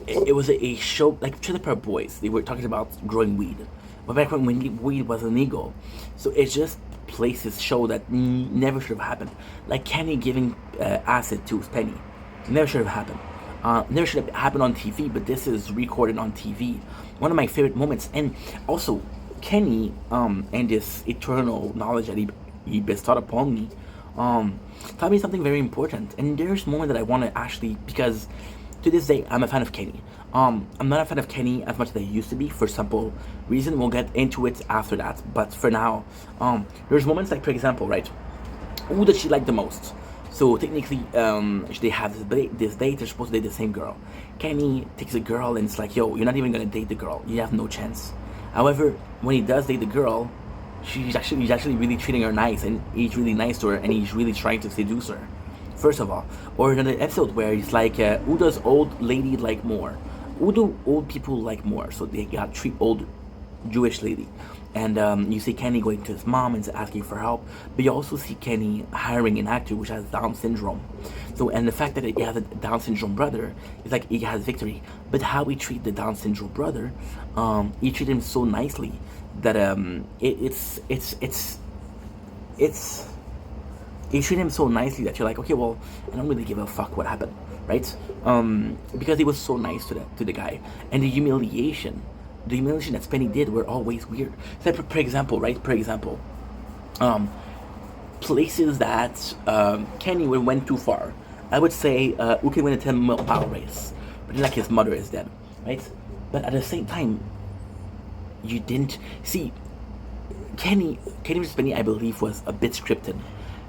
A: it was a show, like Trailer Park Boys, they were talking about growing weed. But back when weed was illegal. So it just places show that never should have happened. Like Kenny giving acid to Penny. Never should have happened. Never should have happened on TV, but this is recorded on TV. One of my favorite moments. And also, Kenny and this eternal knowledge that he bestowed upon me taught me something very important. And there's more that I want to actually, because to this day I'm a fan of Kenny. I'm not a fan of Kenny as much as I used to be for simple reason. We'll get into it after that. But for now, there's moments like, for example, right, who does she like the most? So technically, they have this date. They're supposed to date the same girl. Kenny takes a girl and it's like, yo, you're not even gonna date the girl. You have no chance. However, when he does date the girl, he's actually really treating her nice, and he's really nice to her, and he's really trying to seduce her. First of all, or another episode where he's like, who does old lady like more? Who do old people like more? So they got 3 old Jewish lady, and you see Kenny going to his mom and asking for help, but you also see Kenny hiring an actor which has Down syndrome. So, and the fact that he has a Down syndrome brother is like he has victory. But how he treat the Down syndrome brother, he treat him so nicely that he treat him so nicely that you're like, okay, well, I don't really give a fuck what happened, right? Because he was so nice to the guy, and the humiliation that Penny did were always weird. So, for example, right? For example, places that Kenny went too far. I would say who can win a 10-mile race, but like his mother is dead, right? But at the same time, you didn't see Kenny vs. Penny. I believe was a bit scripted.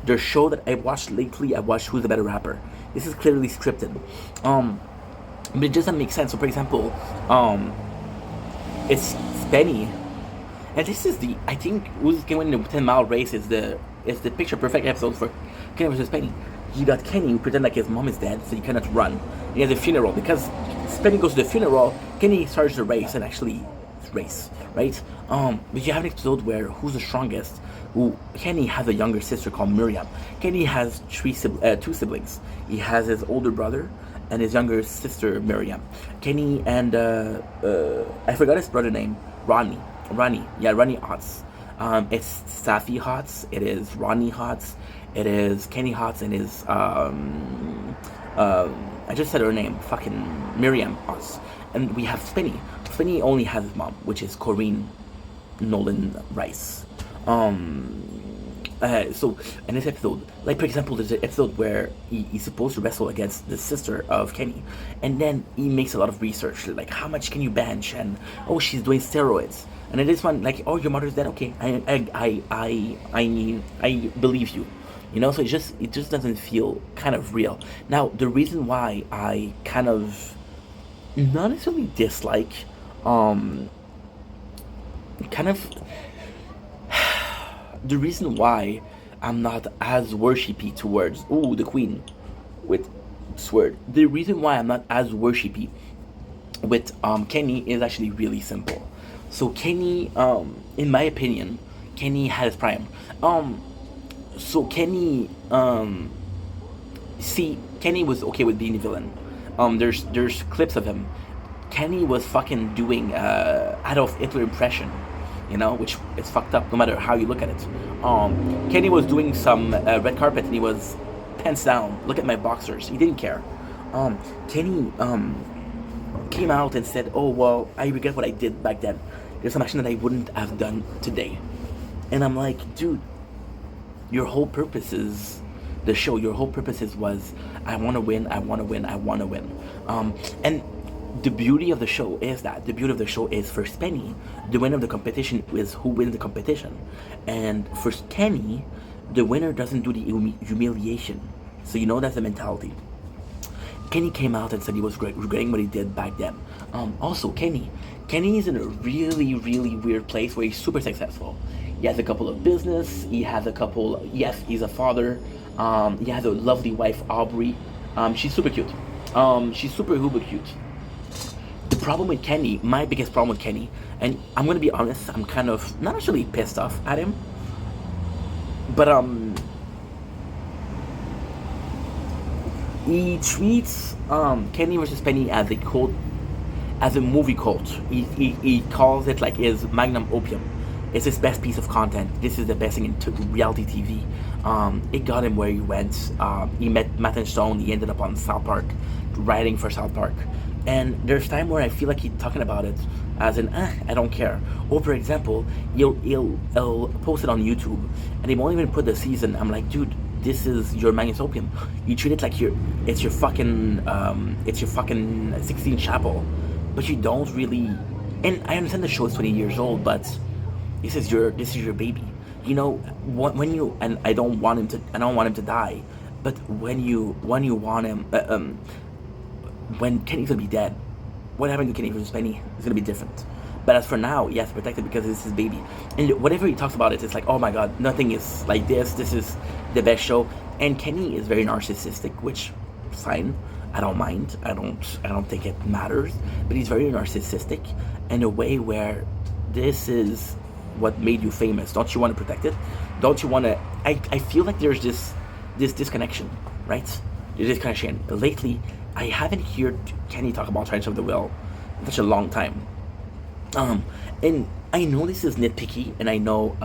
A: The show that I watched lately, I watched Who's the Better Rapper. This is clearly scripted, but it doesn't make sense. So, for example, it's Penny, and this is I think who's going to win the 10-mile race is the picture perfect episode for Kenny vs. Penny. You got Kenny who pretend like his mom is dead, so he cannot run. He has a funeral because Penny goes to the funeral. Kenny starts the race and actually race, right? But you have an episode where who's the strongest? Kenny has a younger sister called Miriam. Kenny has 2 siblings. He has his older brother and his younger sister Miriam. Kenny and I forgot his brother name. Ronnie Hotz. It's Safi Hotz. It is Ronnie Hotz. It is Kenny Hotz and his I just said her name. Fucking Miriam Hotz. And we have Spinny. Spinny only has his mom, which is Corinne Nolan Rice. So in this episode, like for example, there's an episode where he's supposed to wrestle against the sister of Kenny, and then he makes a lot of research, like how much can you bench, and oh, she's doing steroids, and in this one, like, oh, your mother's dead, okay, I believe you, you know. So it just doesn't feel kind of real. Now the reason why I kind of not necessarily dislike, the reason why I'm not as worshipy towards the queen with sword. The reason why I'm not as worshipy with Kenny is actually really simple. So Kenny, in my opinion, Kenny had his prime. So Kenny, Kenny was okay with being a villain. There's clips of him. Kenny was fucking doing Adolf Hitler impression. You know, which is fucked up no matter how you look at it. Kenny was doing some red carpet and he was pants down. Look at my boxers. He didn't care. Kenny came out and said, oh, well, I regret what I did back then. There's some action that I wouldn't have done today. And I'm like, dude, your whole purpose is the show. Your whole purpose was, I want to win, I want to win, I want to win. And the beauty of the show is that the beauty of the show is for Spenny, the winner of the competition is who wins the competition, and for Kenny, the winner doesn't do the humiliation. So you know that's the mentality. Kenny came out and said he was regretting what he did back then. Also, Kenny is in a really, really weird place where he's super successful. He has a couple of business. He has a couple. Yes, he's a father. He has a lovely wife, Aubrey. She's super cute. She's super uber cute. The problem with Kenny, my biggest problem with Kenny, and I'm gonna be honest, I'm kind of not actually pissed off at him, but he treats Kenny versus Penny as a cult, as a movie cult. He calls it like his magnum opium. It's his best piece of content. This is the best thing in reality TV. It got him where he went. He met Matt and Stone. He ended up on South Park, writing for South Park. And there's time where I feel like he's talking about it as in, I don't care. Or for example, he'll post it on YouTube, and he won't even put the season. I'm like, dude, this is your magnum opium. You treat it like it's your fucking 16 Chapel, but you don't really. And I understand the show is 20 years old, but this is your baby. You know, when you, and I don't want him to die, but when you want him, when Kenny's gonna be dead, what happened to Kenny versus Penny is gonna be different. But as for now, yes, protected because it's his baby. And whatever he talks about it's like, oh my god, nothing is like this. This is the best show. And Kenny is very narcissistic, which fine. I don't mind. I don't think it matters. But he's very narcissistic in a way where this is what made you famous. Don't you want to protect it? Don't you want to? I feel like there's this disconnection, right? There's this connection. Lately, I haven't heard Kenny talk about Silence of the Will in such a long time. And I know this is nitpicky, and I know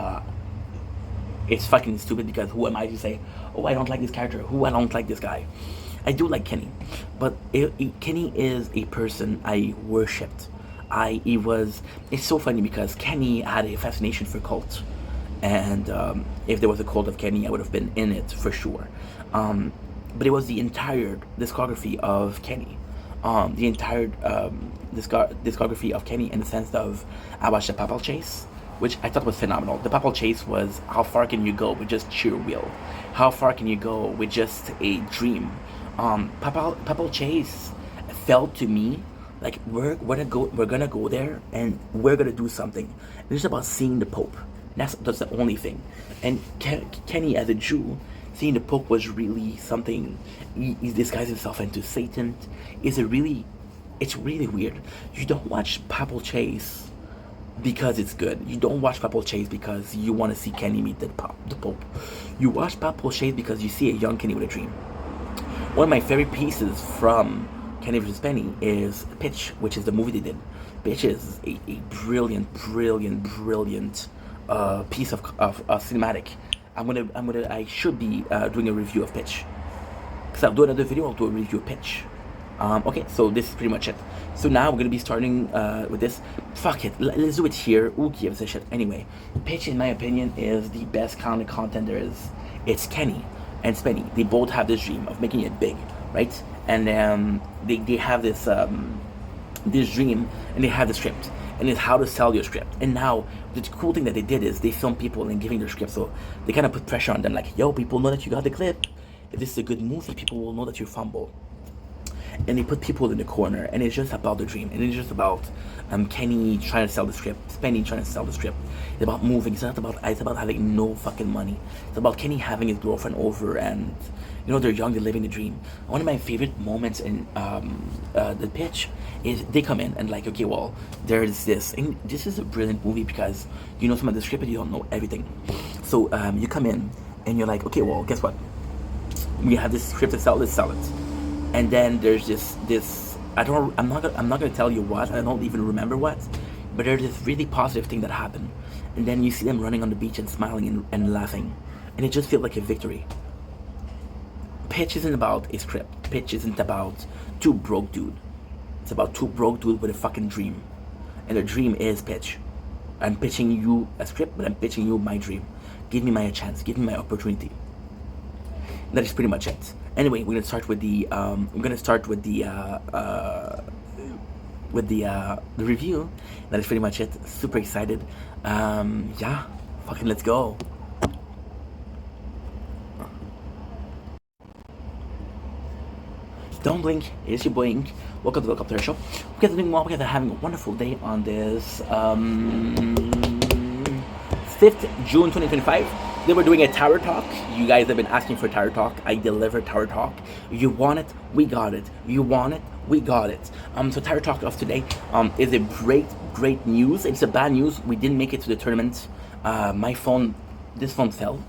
A: it's fucking stupid because who am I to say, oh, I don't like this character, I don't like this guy. I do like Kenny, but Kenny is a person I worshipped. It's so funny because Kenny had a fascination for cults, and if there was a cult of Kenny, I would have been in it for sure. But it was the entire discography of Kenny. The entire discography of Kenny in the sense of I watched the Papal Chase, which I thought was phenomenal. The Papal Chase was how far can you go with just sheer will? How far can you go with just a dream? Papal Chase felt to me like we're gonna go there and we're gonna do something. It's about seeing the Pope. That's the only thing. And Kenny as a Jew, seeing the Pope was really something. He disguised himself into Satan. It's really weird. You don't watch Papal Chase because it's good. You don't watch Papal Chase because you want to see Kenny meet the Pope. You watch Papal Chase because you see a young Kenny with a dream. One of my favorite pieces from Kenny vs. Penny is Pitch, which is the movie they did. Pitch is a brilliant piece of cinematic. I should be doing a review of Pitch. Because I'll do another video, I'll do a review of Pitch. Okay, so this is pretty much it. So now we're going to be starting with this. Fuck it, let's do it here. Who gives a shit? Anyway, Pitch, in my opinion, is the best kind of content there is. It's Kenny and Spenny. They both have this dream of making it big, right? And they have this dream, and they have the script. And it's how to sell your script. And now, the cool thing that they did is they film people and giving their script. So they kind of put pressure on them, like, yo, people know that you got the clip. If this is a good movie, people will know that you fumble. And they put people in the corner, and it's just about the dream. And it's just about Kenny trying to sell the script, Spenny trying to sell the script. It's about moving. It's about having no fucking money. It's about Kenny having his girlfriend over, and they're young, they're living the dream. One of my favorite moments in the Pitch is they come in and like, okay, well, there's this. And this is a brilliant movie because you know some of the script, but you don't know everything. So you come in and you're like, okay, well, guess what? We have this script to sell. Let's sell it. And then there's this. I'm not gonna tell you what. I don't even remember what. But there's this really positive thing that happened. And then you see them running on the beach and smiling and laughing, and it just feels like a victory. Pitch isn't about a script. Pitch isn't about two broke dude. It's about two broke dude with a fucking dream, and the dream is Pitch. I'm pitching you a script, but I'm pitching you my dream. Give me my chance. Give me my opportunity. That is pretty much it. Anyway, we're gonna start with the with the review. That is pretty much it. Super excited. Yeah, fucking let's go. Don't blink, it's your boy Ink. Welcome to the Welcome Show. We guys are doing well, we guys are having a wonderful day on this 5th June 2025. Today we're doing a Tower Talk. You guys have been asking for Tower Talk. I delivered Tower Talk. You want it, we got it. You want it, we got it. So Tower Talk of today is a great news. It's a bad news. We didn't make it to the tournament. This phone fell,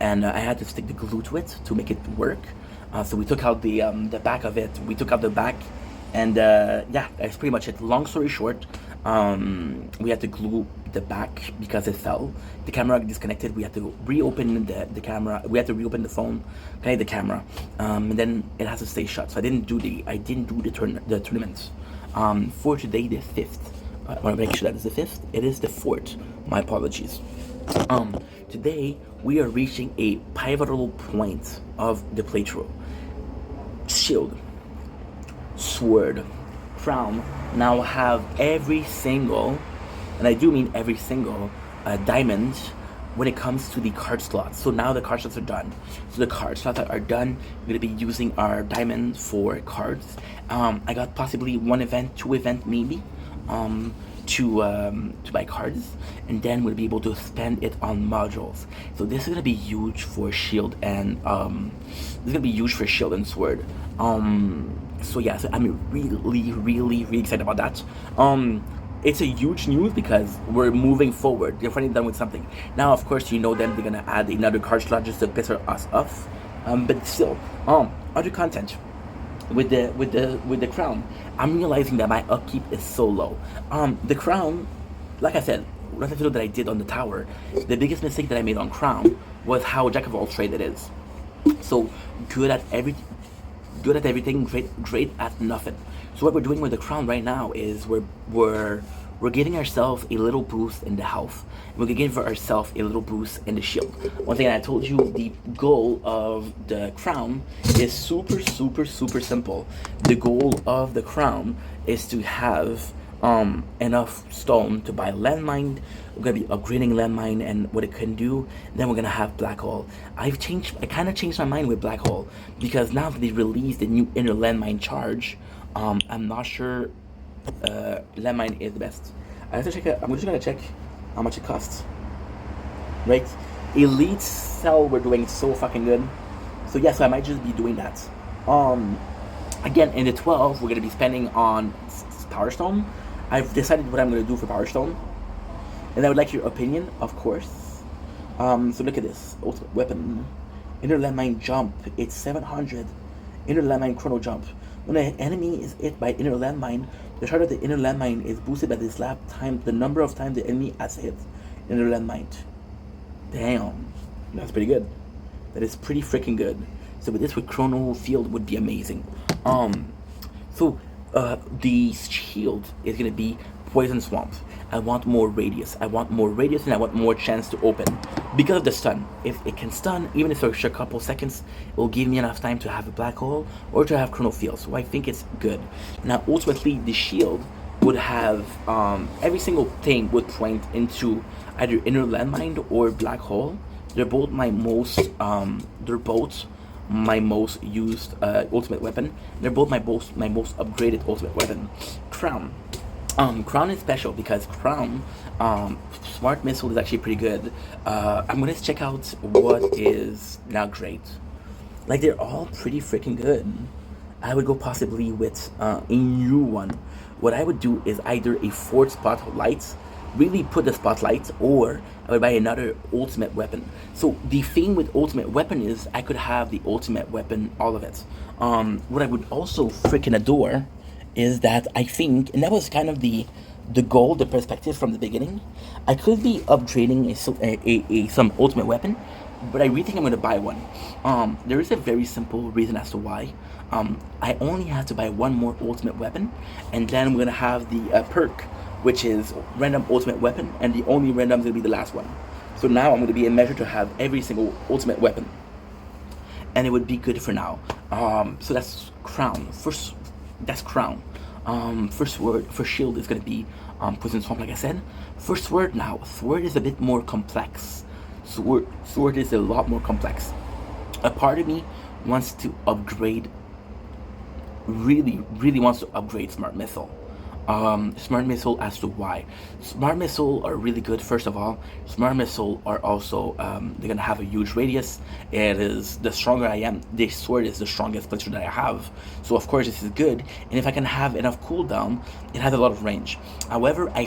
A: and I had to stick the glue to it to make it work. So we took out the back of it. We took out the back, and yeah, that's pretty much it. Long story short, we had to glue the back because it fell. The camera disconnected. We had to reopen the camera. We had to reopen the phone, connect the camera, and then it has to stay shut. So I didn't do the tournament. For today, the 5th. I want to make sure that is the 5th. It is the 4th. My apologies. Today we are reaching a pivotal point of the playthrough. Shield, Sword, Crown now have every single, and I do mean every single, diamond when it comes to the card slots. So now the card slots are done. So the card slots that are done, we're going to be using our diamond for cards. I got possibly 1 event, 2 event maybe, to buy cards, and then we'll be able to spend it on modules. So this is gonna be huge for Shield and Sword. So yeah, so I'm really excited about that. It's a huge news because we're moving forward. They're finally done with something. Now, of course, you know them. They're gonna add another card slot just to piss us off. But still, other content. With the crown, I'm realizing that my upkeep is so low. The crown, like I said, last video that I did on the tower, the biggest mistake that I made on crown was how jack of all trades it is. So good at everything, great at nothing. So what we're doing with the crown right now is we're giving ourselves a little boost in the health. We're giving for ourselves a little boost in the shield. Once again, I told you the goal of the crown is super simple. The goal of the crown is to have enough stone to buy landmine. We're gonna be upgrading landmine and what it can do. Then we're gonna have black hole. I kind of changed my mind with black hole because now that they released the new inner landmine charge, I'm not sure landmine is the best. I have to check it. I'm just gonna check how much it costs. Right, elite cell we're doing so fucking good. So yeah, so I might just be doing that. Again, in the 12 we're gonna be spending on Power Stone. I've decided what I'm gonna do for Power Stone, and I would like your opinion, of course. So look at this ultimate weapon, inner landmine jump. It's 700. Inner landmine chrono jump. When an enemy is hit by inner landmine, the charge of the inner landmine is boosted by this lap time the number of times the enemy has hit inner landmine. Damn, that's pretty good. That is pretty freaking good. So with this, with chrono field would be amazing. The shield is gonna be poison swamp. I want more radius. And I want more chance to open because of the stun. If it can stun, even if it's a couple seconds, it will give me enough time to have a black hole or to have chrono field. So I think it's good. Now, ultimately, the shield would have every single thing would point into either inner landmine or black hole. They're both my most used ultimate weapon. They're both my most upgraded ultimate weapon. Crown. Crown is special because Crown, Smart Missile is actually pretty good. I'm gonna check out what is now great. Like, they're all pretty freaking good. I would go possibly with a new one. What I would do is either a 4th spotlight, really put the spotlight, or I would buy another ultimate weapon. So the thing with ultimate weapon is I could have the ultimate weapon, all of it. What I would also freaking adore is that I think, and that was kind of the goal, the perspective from the beginning, I could be upgrading some ultimate weapon, but I really think I'm going to buy one. There is a very simple reason as to why. I only have to buy one more ultimate weapon, and then we're going to have the perk, which is random ultimate weapon, and the only random is going to be the last one. So now I'm going to be in measure to have every single ultimate weapon, and it would be good for now. So that's Crown. That's Crown. First word for shield is gonna be Poison Swamp, like I said. For sword now, sword is a bit more complex. Sword is a lot more complex. A part of me wants to upgrade, really wants to upgrade Smart Missile. Smart Missile as to why. Smart Missile are really good. First of all, Smart Missile are also they're gonna have a huge radius. It is, the stronger I am, this sword is the strongest picture that I have. So of course this is good. And if I can have enough cooldown, it has a lot of range. However, I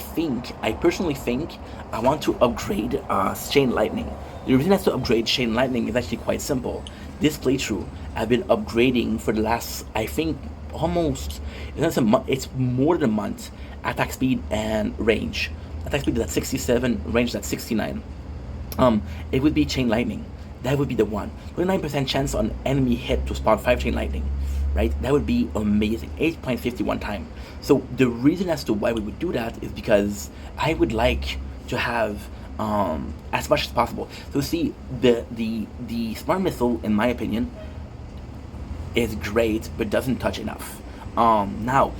A: personally think I want to upgrade Chain Lightning. The reason I have to upgrade Chain Lightning is actually quite simple. This playthrough, I've been upgrading for the last, I think, almost, it's more than a month. Attack speed and range. Attack speed is at 67, range is at 69. It would be Chain Lightning. That would be the one. 29% chance on enemy hit to spawn 5 Chain Lightning. Right? That would be amazing. 8.51 time. So the reason as to why we would do that is because I would like to have as much as possible. So see, the Smart Missile, in my opinion, is great, but doesn't touch enough. Now,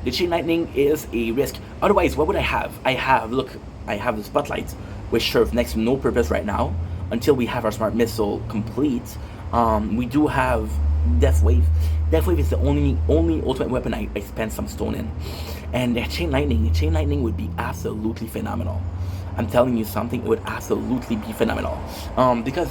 A: the Chain Lightning is a risk. Otherwise, what would I have? I have the Spotlight, which serves next to no purpose right now, until we have our Smart Missile complete. We do have Death Wave. Death Wave is the only ultimate weapon I spent some stone in. And Chain Lightning would be absolutely phenomenal. I'm telling you something, it would absolutely be phenomenal. Because,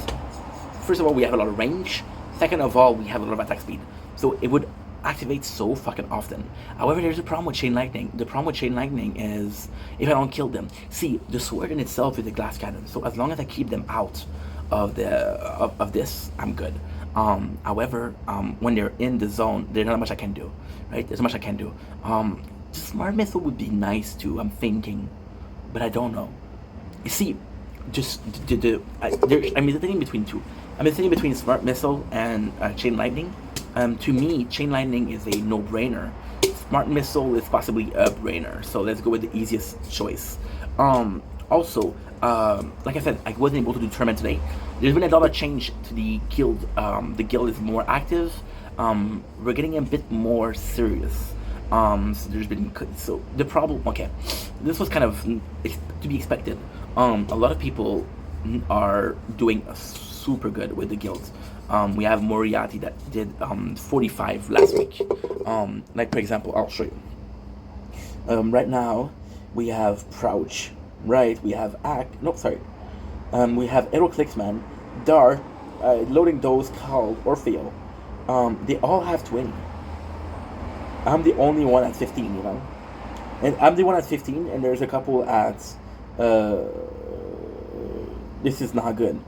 A: first of all, we have a lot of range. Second of all, we have a lot of attack speed. So it would activate so fucking often. However, there's a problem with Chain Lightning. The problem with Chain Lightning is if I don't kill them. See, the sword in itself is a glass cannon. So as long as I keep them out of this, I'm good. However, when they're in the zone, there's not much I can do. Right? There's not much I can do. Smart Missile would be nice too, I'm thinking. But I don't know. You see, just I'm hesitating between two. I'm hesitating between Smart Missile and Chain Lightning. To me, Chain Lightning is a no-brainer. Smart Missile is possibly a brainer. So let's go with the easiest choice. Also, like I said, I wasn't able to do tournament today. There's been a lot of change to the guild. The guild is more active. We're getting a bit more serious. So there's been, so the problem, okay, this was kind of to be expected. A lot of people are doing super good with the guild. We have Moriarty that did 45 last week. Like for example, I'll show you. Right now we have Crouch, right? We have we have Aeroclicksman, Dart, Loading Dose, Carl, Orfeo. They all have 20. I'm the only one at 15, you know? And I'm the one at 15, and there's a couple at, this is not good.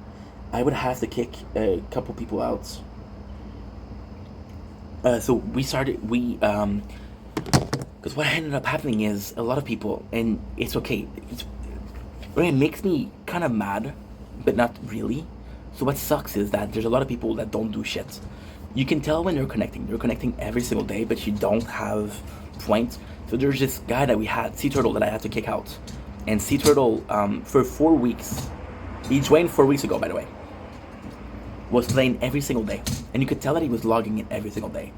A: I would have to kick a couple people out. So because what ended up happening is a lot of people, and it's okay. It makes me kind of mad, but not really. So what sucks is that there's a lot of people that don't do shit. You can tell when they're connecting. They're connecting every single day, but you don't have points. So there's this guy that we had, Sea Turtle, that I had to kick out. And Sea Turtle, for 4 weeks, he joined 4 weeks ago, by the way, was playing every single day. And you could tell that he was logging in every single day.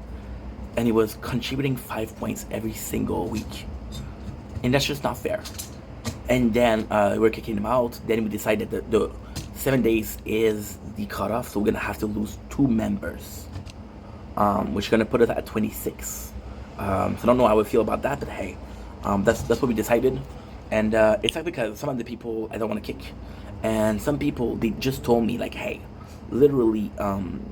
A: And he was contributing 5 points every single week. And that's just not fair. And then we're kicking him out. Then we decided that the 7 days is the cutoff, so we're going to have to lose 2 members. Which is going to put us at 26. So I don't know how I feel about that, but hey, that's what we decided. And it's like because some of the people I don't want to kick. And some people, they just told me like, hey, literally, I'm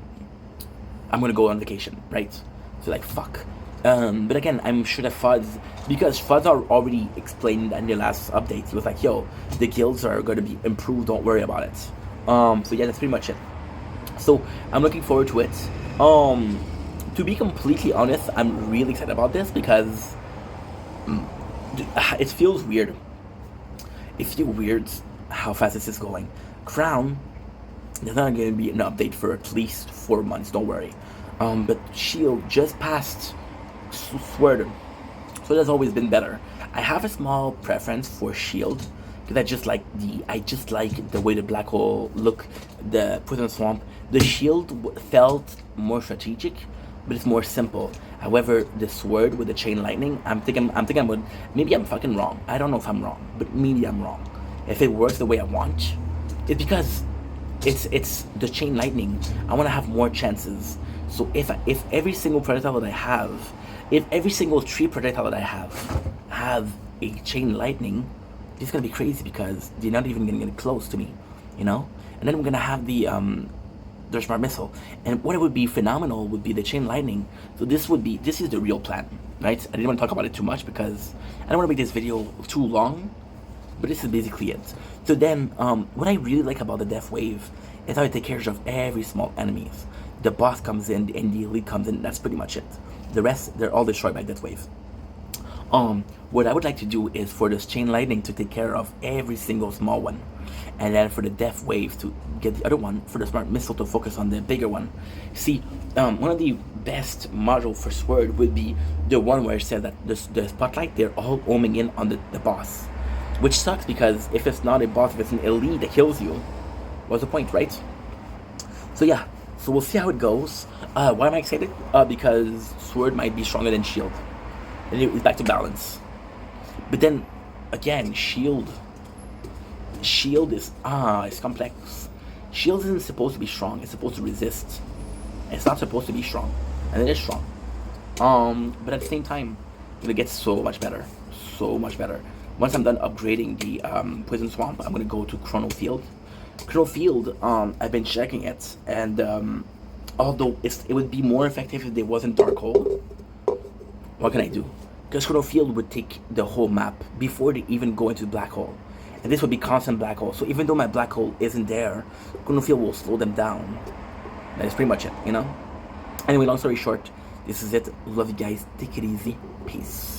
A: going to go on vacation, right? So like, fuck. But again, I'm sure that because Fuzz already explained in the last update, he was like, yo, the guilds are going to be improved, don't worry about it. So yeah, that's pretty much it. So I'm looking forward to it. To be completely honest, I'm really excited about this because it feels weird. It feels weird how fast this is going. Crown, there's not going to be an update for at least 4 months, don't worry. But Shield just passed Sword, so that's always been better. I have a small preference for Shield because I just like the way the black hole look, the Poison Swamp. The Shield felt more strategic, but it's more simple. However, the sword with the chain lightning, I'm thinking maybe I'm fucking wrong. I don't know if I'm wrong, but maybe I'm wrong. If it works the way I want, it's because it's the chain lightning. I want to have more chances. So if every single projectile that I have, if every single tree projectile that I have a chain lightning, it's gonna be crazy because they're not even gonna get close to me, you know. And then we're gonna have the smart missile, and what it would be phenomenal would be the chain lightning. So this is the real plan, right? I didn't want to talk about it too much because I don't want to make this video too long, but this is basically it. So then, what I really like about the Death Wave is how it takes care of every small enemies. The boss comes in and the elite comes in. That's pretty much it. The rest, they're all destroyed by Death Wave. What I would like to do is for this chain lightning to take care of every single small one, and then for the Death Wave to get the other one, for the smart missile to focus on the bigger one. See, one of the best module for sword would be the one where it says that the spotlight, they're all homing in on the boss, which sucks because if it's not a boss, if it's an elite that kills you, what's the point, right? So yeah, so we'll see how it goes. Why am I excited? Because sword might be stronger than shield, and it's back to balance. But then again, shield is it's complex. Shield isn't supposed to be strong. It's supposed to resist. It's not supposed to be strong, and it is strong. But at the same time, it gets so much better, so much better. Once I'm done upgrading the Poison Swamp, I'm gonna go to Chrono Field. Chrono Field, I've been checking it, and although it would be more effective if there wasn't Dark Hole, what can I do? Because Chrono Field would take the whole map before they even go into the Black Hole. And this would be constant Black Hole. So even though my Black Hole isn't there, Chrono Field will slow them down. That is pretty much it, you know? Anyway, long story short, this is it. Love you guys. Take it easy. Peace.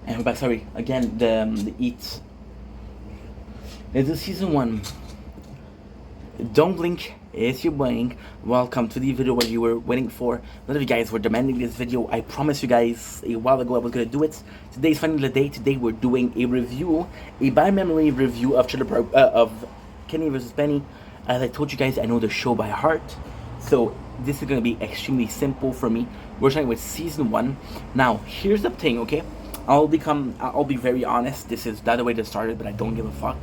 A: And we're back. Sorry again. The eat. This is season 1. Don't blink. It's your blink. Welcome to the video where you were waiting for. A lot of you guys were demanding this video. I promised you guys a while ago I was gonna do it. Today's finally the day. Today we're doing a review, a by memory review of of Kenny vs. Penny. As I told you guys, I know the show by heart, so this is gonna be extremely simple for me. We're starting with season 1. Now, here's the thing, okay? I'll be very honest. This is not the way to start it, but I don't give a fuck.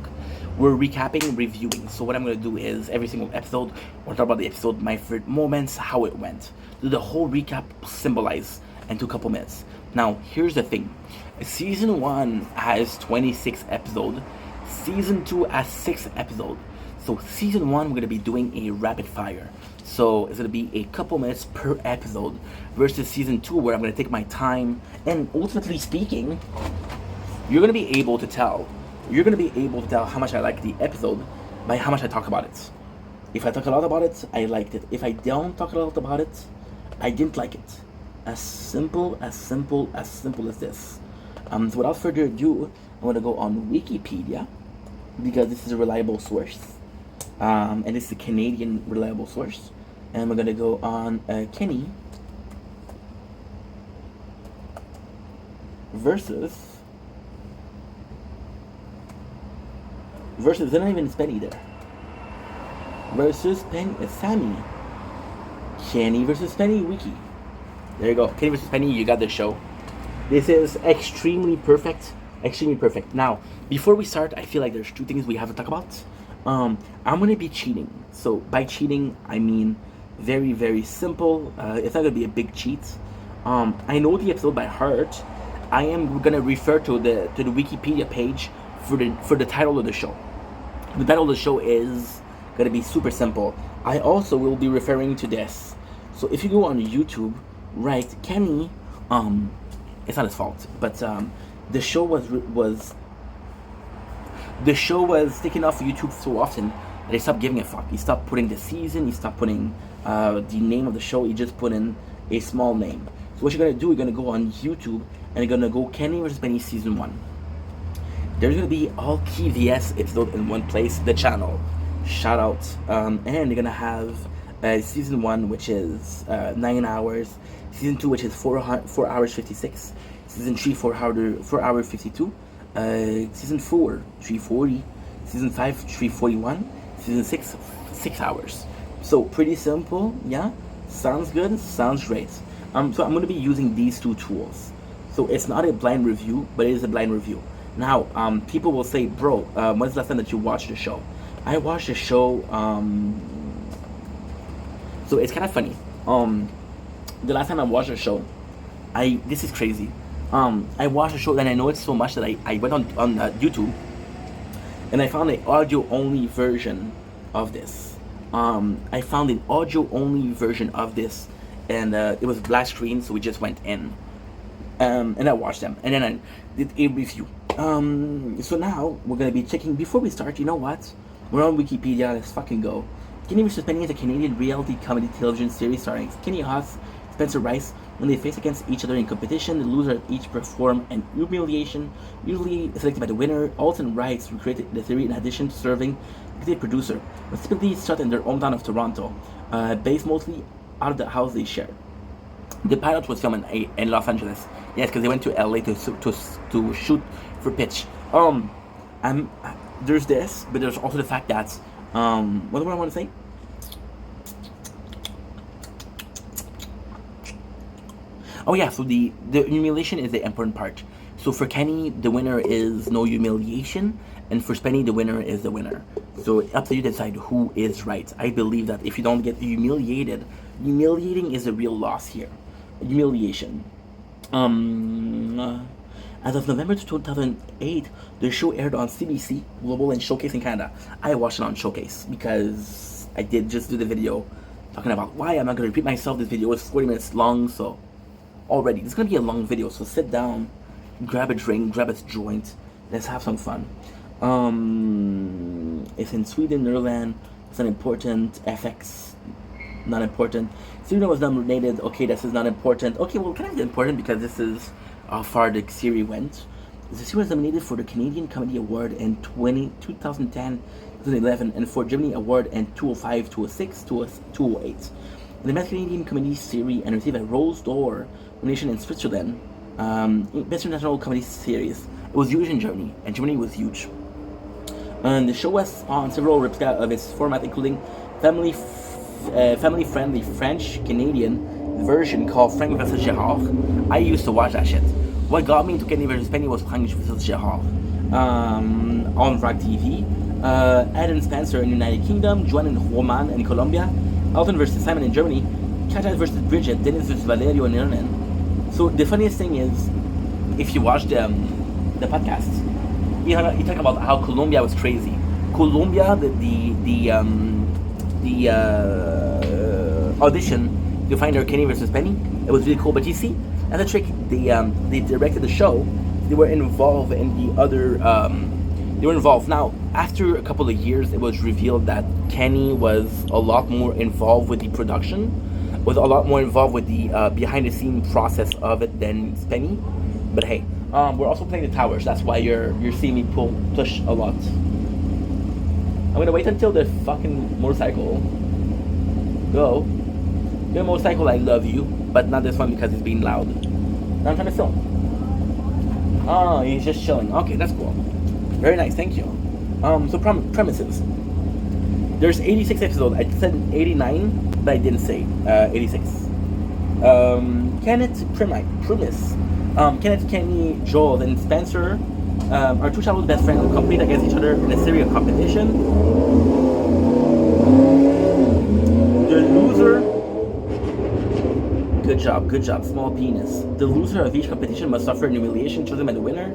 A: We're recapping and reviewing. So what I'm gonna do is every single episode, we'll talk about the episode, my favorite moments, how it went. Do the whole recap, symbolize, and do a couple minutes. Now, here's the thing. Season 1 has 26 episodes. Season 2 has 6 episodes. So season 1, we're gonna be doing a rapid fire. So it's gonna be a couple minutes per episode versus season 2 where I'm gonna take my time, and ultimately speaking, you're gonna be able to tell how much I like the episode by how much I talk about it. If I talk a lot about it, I liked it. If I don't talk a lot about it, I didn't like it. As simple as this. So without further ado, I'm gonna go on Wikipedia because this is a reliable source. And it's a Canadian reliable source. And we're gonna go on Kenny versus they're not even Penny there. Versus Sammy. Kenny versus Penny wiki. There you go. Kenny versus Penny, you got the show. This is extremely perfect. Extremely perfect. Now, before we start, I feel like there's 2 things we have to talk about. I'm gonna be cheating. So by cheating, I mean very, very simple. It's not gonna be a big cheat. I know the episode by heart. I am gonna refer to the Wikipedia page for the title of the show. The title of the show is gonna be super simple. I also will be referring to this. So if you go on YouTube, right, Kenny, it's not his fault, but the show was taken off YouTube so often that he stopped giving a fuck. He stopped putting the season. He stopped putting the name of the show. He just put in a small name. So what you're gonna do? You're gonna go on YouTube and you're gonna go Kenny vs. Penny season 1. There's gonna be all key VS episodes in one place. The channel, shout out, and you're gonna have season 1, which is 9 hours. Season 2, which is 4 hours 56. Season 3, 4 hours 52. Season 4, 340. Season 5, 341. Season 6, 6 hours. So pretty simple, yeah. Sounds good. Sounds great. So I'm gonna be using these 2 tools. So it's not a blind review, but it is a blind review. Now, people will say, bro, when's the last time that you watched the show? I watched the show. So it's kind of funny. The last time I watched a show, this is crazy. I watched a show and I know it so much that I went on YouTube and I found an audio only version of this. I found an audio only version of this, and it was black screen, so we just went in. And I watched them, and then I did a review. So now we're gonna be checking. Before we start, you know what? We're on Wikipedia. Let's fucking go. Kenny vs. Penny is a Canadian reality comedy television series starring Kenny Haas, Spencer Rice. When they face against each other in competition, the loser each perform an humiliation, usually selected by the winner. Alton Rice recreated the theory in addition to serving as a producer. It was typically shot in their hometown of Toronto, based mostly out of the house they share. The pilot was filmed in Los Angeles. Yes, because they went to LA to shoot for pitch. There's this, but there's also the fact that what do I want to say? Oh yeah, so the humiliation is the important part. So for Kenny, the winner is no humiliation, and for Spenny, the winner is the winner. So it's up to you to decide who is right. I believe that if you don't get humiliated, humiliating is a real loss here. Humiliation. As of November 2008, the show aired on CBC Global and Showcase in Canada. I watched it on Showcase because I did just do the video talking about why. I'm not going to repeat myself. This video is 40 minutes long, so already it's going to be a long video. So sit down, grab a drink, grab a joint, let's have some fun. It's in Sweden, Netherlands. It's not important. FX, not important. Sweden was nominated. Okay, this is not important. Okay, well, kind of important because this is how far the series went. The series was nominated for the Canadian Comedy Award in 2010, 2011, and for Germany Award in 2005, 2006, 2008. The Best Canadian Comedy Series and received a Rose d'Or nomination in Switzerland. Best International Comedy Series. It was huge in Germany, and Germany was huge. And the show was on several replica of its format, including family-friendly French-Canadian version called Frank vs. Gerard. I used to watch that shit. What got me into Kenny vs. Penny was Frank vs. Gerard on VRAG TV. Adam Spencer in the United Kingdom, Juan and Roman in Colombia, Alton vs. Simon in Germany, Katja vs. Bridget, Dennis vs. Valerio in Ireland. So the funniest thing is, if you watch the podcast, he talk about how Colombia was crazy. Colombia, the audition to find her Kenny vs. Penny, it was really cool. But you see, as a trick, they directed the show. They were involved in the other. They were involved. Now, after a couple of years, it was revealed that Kenny was a lot more involved with the production, was a lot more involved with the behind-the-scene process of it than Spenny. But hey, we're also playing the towers. That's why you're seeing me push a lot. I'm gonna wait until the fucking motorcycle go. The motorcycle, I love you, but not this one because it's being loud. Now I'm trying to film. Oh, he's just chilling. Okay, that's cool. Very nice, thank you. So premises. There's 86 episodes. I said 89, but I didn't say 86. Premise. Kenneth, Kenny, Joel, and Spencer are two childhood best friends who compete against each other in a series of competition. The loser. Good job, small penis. The loser of each competition must suffer an humiliation chosen by the winner.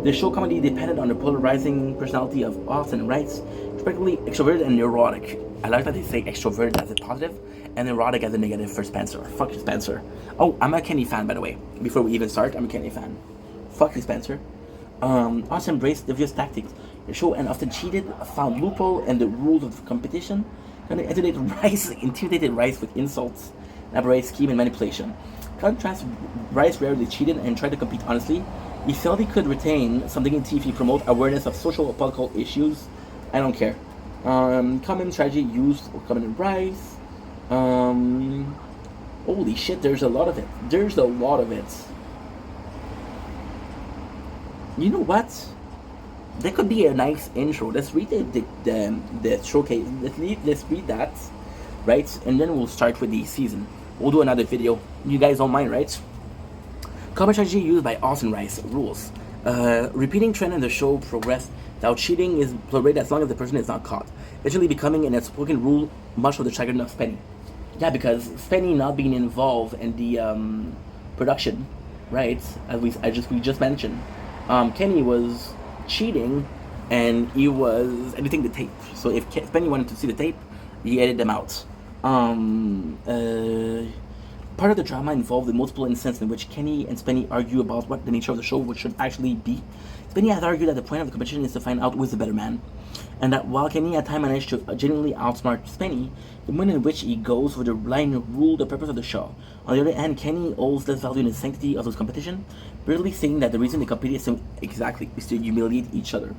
A: The show comedy depended on the polarizing personality of Austin Rice, particularly extroverted and neurotic. I like that they say extroverted as a positive and neurotic as a negative for Spencer. Fuck you, Spencer. Oh, I'm a Kenny fan, by the way. Before we even start, I'm a Kenny fan. Fuck you, Spencer. Austin embraced devious tactics. The show and often cheated, found loophole in the rules of competition, and intimidated Rice with insults, elaborate scheme, and manipulation. Contrast, Rice rarely cheated and tried to compete honestly. He felt he could retain something in TV, promote awareness of social or political issues. I don't care. Common strategy used common Rice. Holy shit, there's a lot of it. There's a lot of it. You know what? That could be a nice intro. Let's read the showcase. Let's read that, right? And then we'll start with the season. We'll do another video. You guys don't mind, right? Common strategy used by Austin Rice. Rules. Repeating trend in the show progress without cheating is tolerated as long as the person is not caught. Eventually becoming an unspoken rule, much of the chagrin of Spenny. Yeah, because Spenny not being involved in the production, right? As we just mentioned, Kenny was cheating, and he was editing the tape. So if Spenny wanted to see the tape, he edited them out. Part of the drama involved the multiple instances in which Kenny and Spenny argue about what the nature of the show should actually be. Spenny has argued that the point of the competition is to find out who is the better man, and that while Kenny at times managed to genuinely outsmart Spenny, the moment in which he goes for the line rule the purpose of the show. On the other hand, Kenny holds less value in the sanctity of his competition, really saying that the reason they compete is to humiliate each other.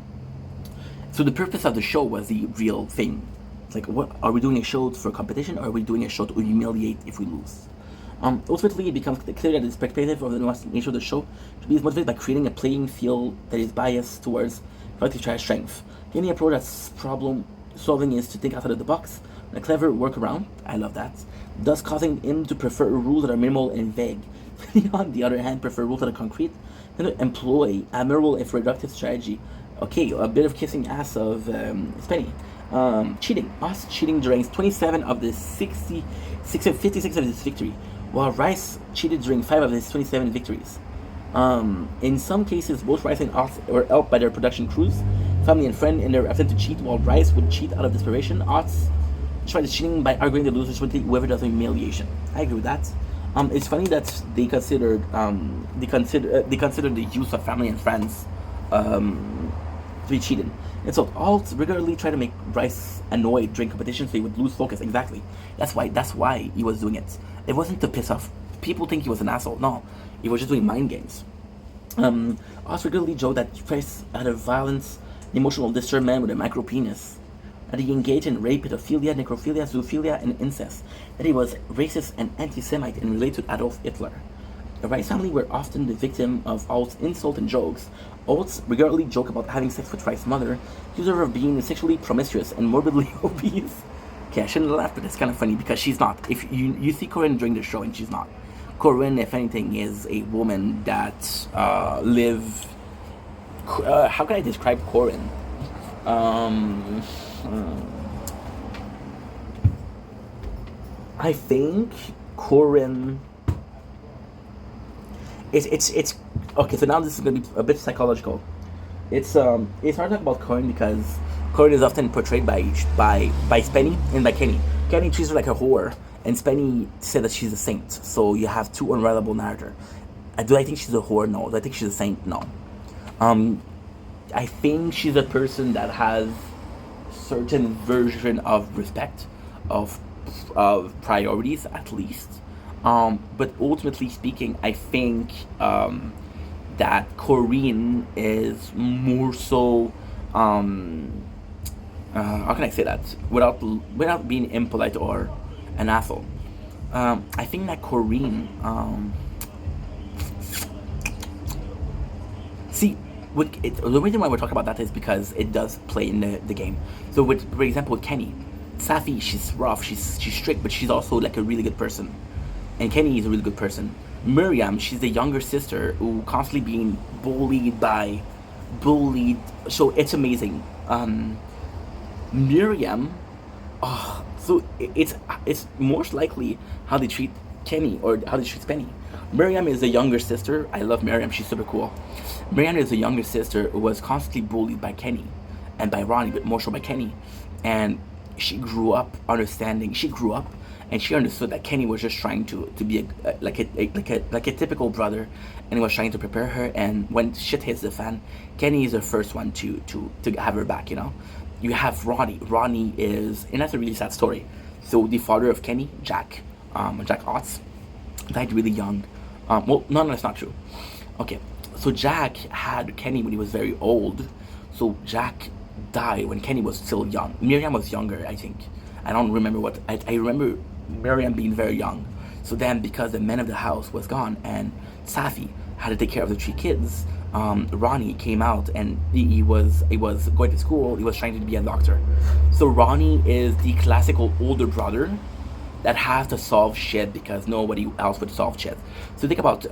A: So the purpose of the show was the real thing. It's like, what are we doing a show for competition, or are we doing a show to humiliate if we lose? Ultimately, it becomes clear that the perspective of the nature of the show should be motivated by creating a playing field that is biased towards collective strength. The only approach that's problem solving is to think outside of the box, a clever workaround, I love that, thus causing him to prefer rules that are minimal and vague. On the other hand, prefer rules that are concrete, and to employ admirable if reductive strategy. Okay, a bit of kissing ass of Spenny. Cheating. Us cheating during 27 of the 56 of his victory, while Rice cheated during 5 of his 27 victories. In some cases, both Rice and Oz were helped by their production crews, family and friend in their attempt to cheat, while Rice would cheat out of desperation. Oz tried cheating by arguing the losers with whoever does humiliation. I agree with that. It's funny that they considered the use of family and friends to be cheating. And so Alt regularly tried to make Rice annoyed during competition so he would lose focus. Exactly. That's why he was doing it. It wasn't to piss off people think he was an asshole. No, he was just doing mind games. Alt regularly joked that Rice had a violent, emotional, disturbed man with a micro penis. That he engaged in rape, pedophilia, necrophilia, zoophilia, and incest. That he was racist and anti-Semite and related to Adolf Hitler. The Rice family were often the victim of Alt's insult and jokes. Alt regularly joked about having sex with Rice's mother, accused her of being sexually promiscuous and morbidly obese. Okay, I shouldn't laugh, but it's kind of funny because she's not. If you see Corinne during the show, and she's not. Corinne, if anything, is a woman that lived. How can I describe Corinne? I think Corinne. It's okay. So now this is gonna be a bit psychological. It's hard to talk about Corinne because Corinne is often portrayed by Spenny and by Kenny. Kenny treats her like a whore, and Spenny said that she's a saint. So you have two unreliable narrators. Do I think she's a whore? No. Do I think she's a saint? No. I think she's a person that has certain version of respect, of priorities at least. But ultimately speaking, I think that Corinne is more so. How can I say that without being impolite or an asshole? I think that Corinne. The reason why we're talking about that is because it does play in the game. So, for example, with Kenny, Safi, she's rough, she's strict, but she's also like a really good person. And Kenny is a really good person. Miriam, she's the younger sister who constantly being bullied. So it's amazing. Miriam, so it's most likely how they treat Kenny, or how did she treat Penny? Miriam is the younger sister. I love Miriam. She's super cool. Miriam is the younger sister who was constantly bullied by Kenny and by Ronnie, but more so by Kenny. And she grew up understanding. She grew up and she understood that Kenny was just trying to be like a typical brother, and he was trying to prepare her. And when shit hits the fan, Kenny is the first one to have her back. You know, you have Ronnie. Ronnie is, and that's a really sad story. So the father of Kenny, Jack Otts, died really young. Well, no, that's not true. Okay, so Jack had Kenny when he was very old. So Jack died when Kenny was still young. Miriam was younger, I think. I don't remember what. I remember Miriam being very young. So then, because the man of the house was gone and Safi had to take care of the 3 kids, Ronnie came out and he was going to school. He was trying to be a doctor. So Ronnie is the classical older brother that has to solve shit because nobody else would solve shit. So think about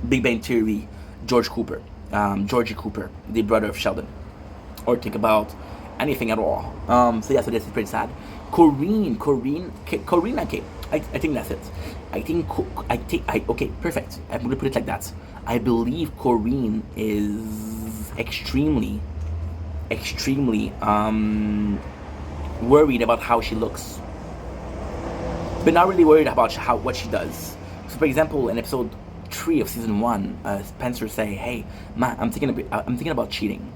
A: Big Bang Theory, Georgie Cooper, the brother of Sheldon, or think about anything at all. So yeah, so this is pretty sad. Corinne, okay, I think that's it. Okay, perfect. I'm gonna put it like that. I believe Corinne is extremely worried about how she looks, but not really worried about what she does. So, for example, in episode 3 of season 1, Spencer say, "Hey, Ma, I'm thinking about cheating."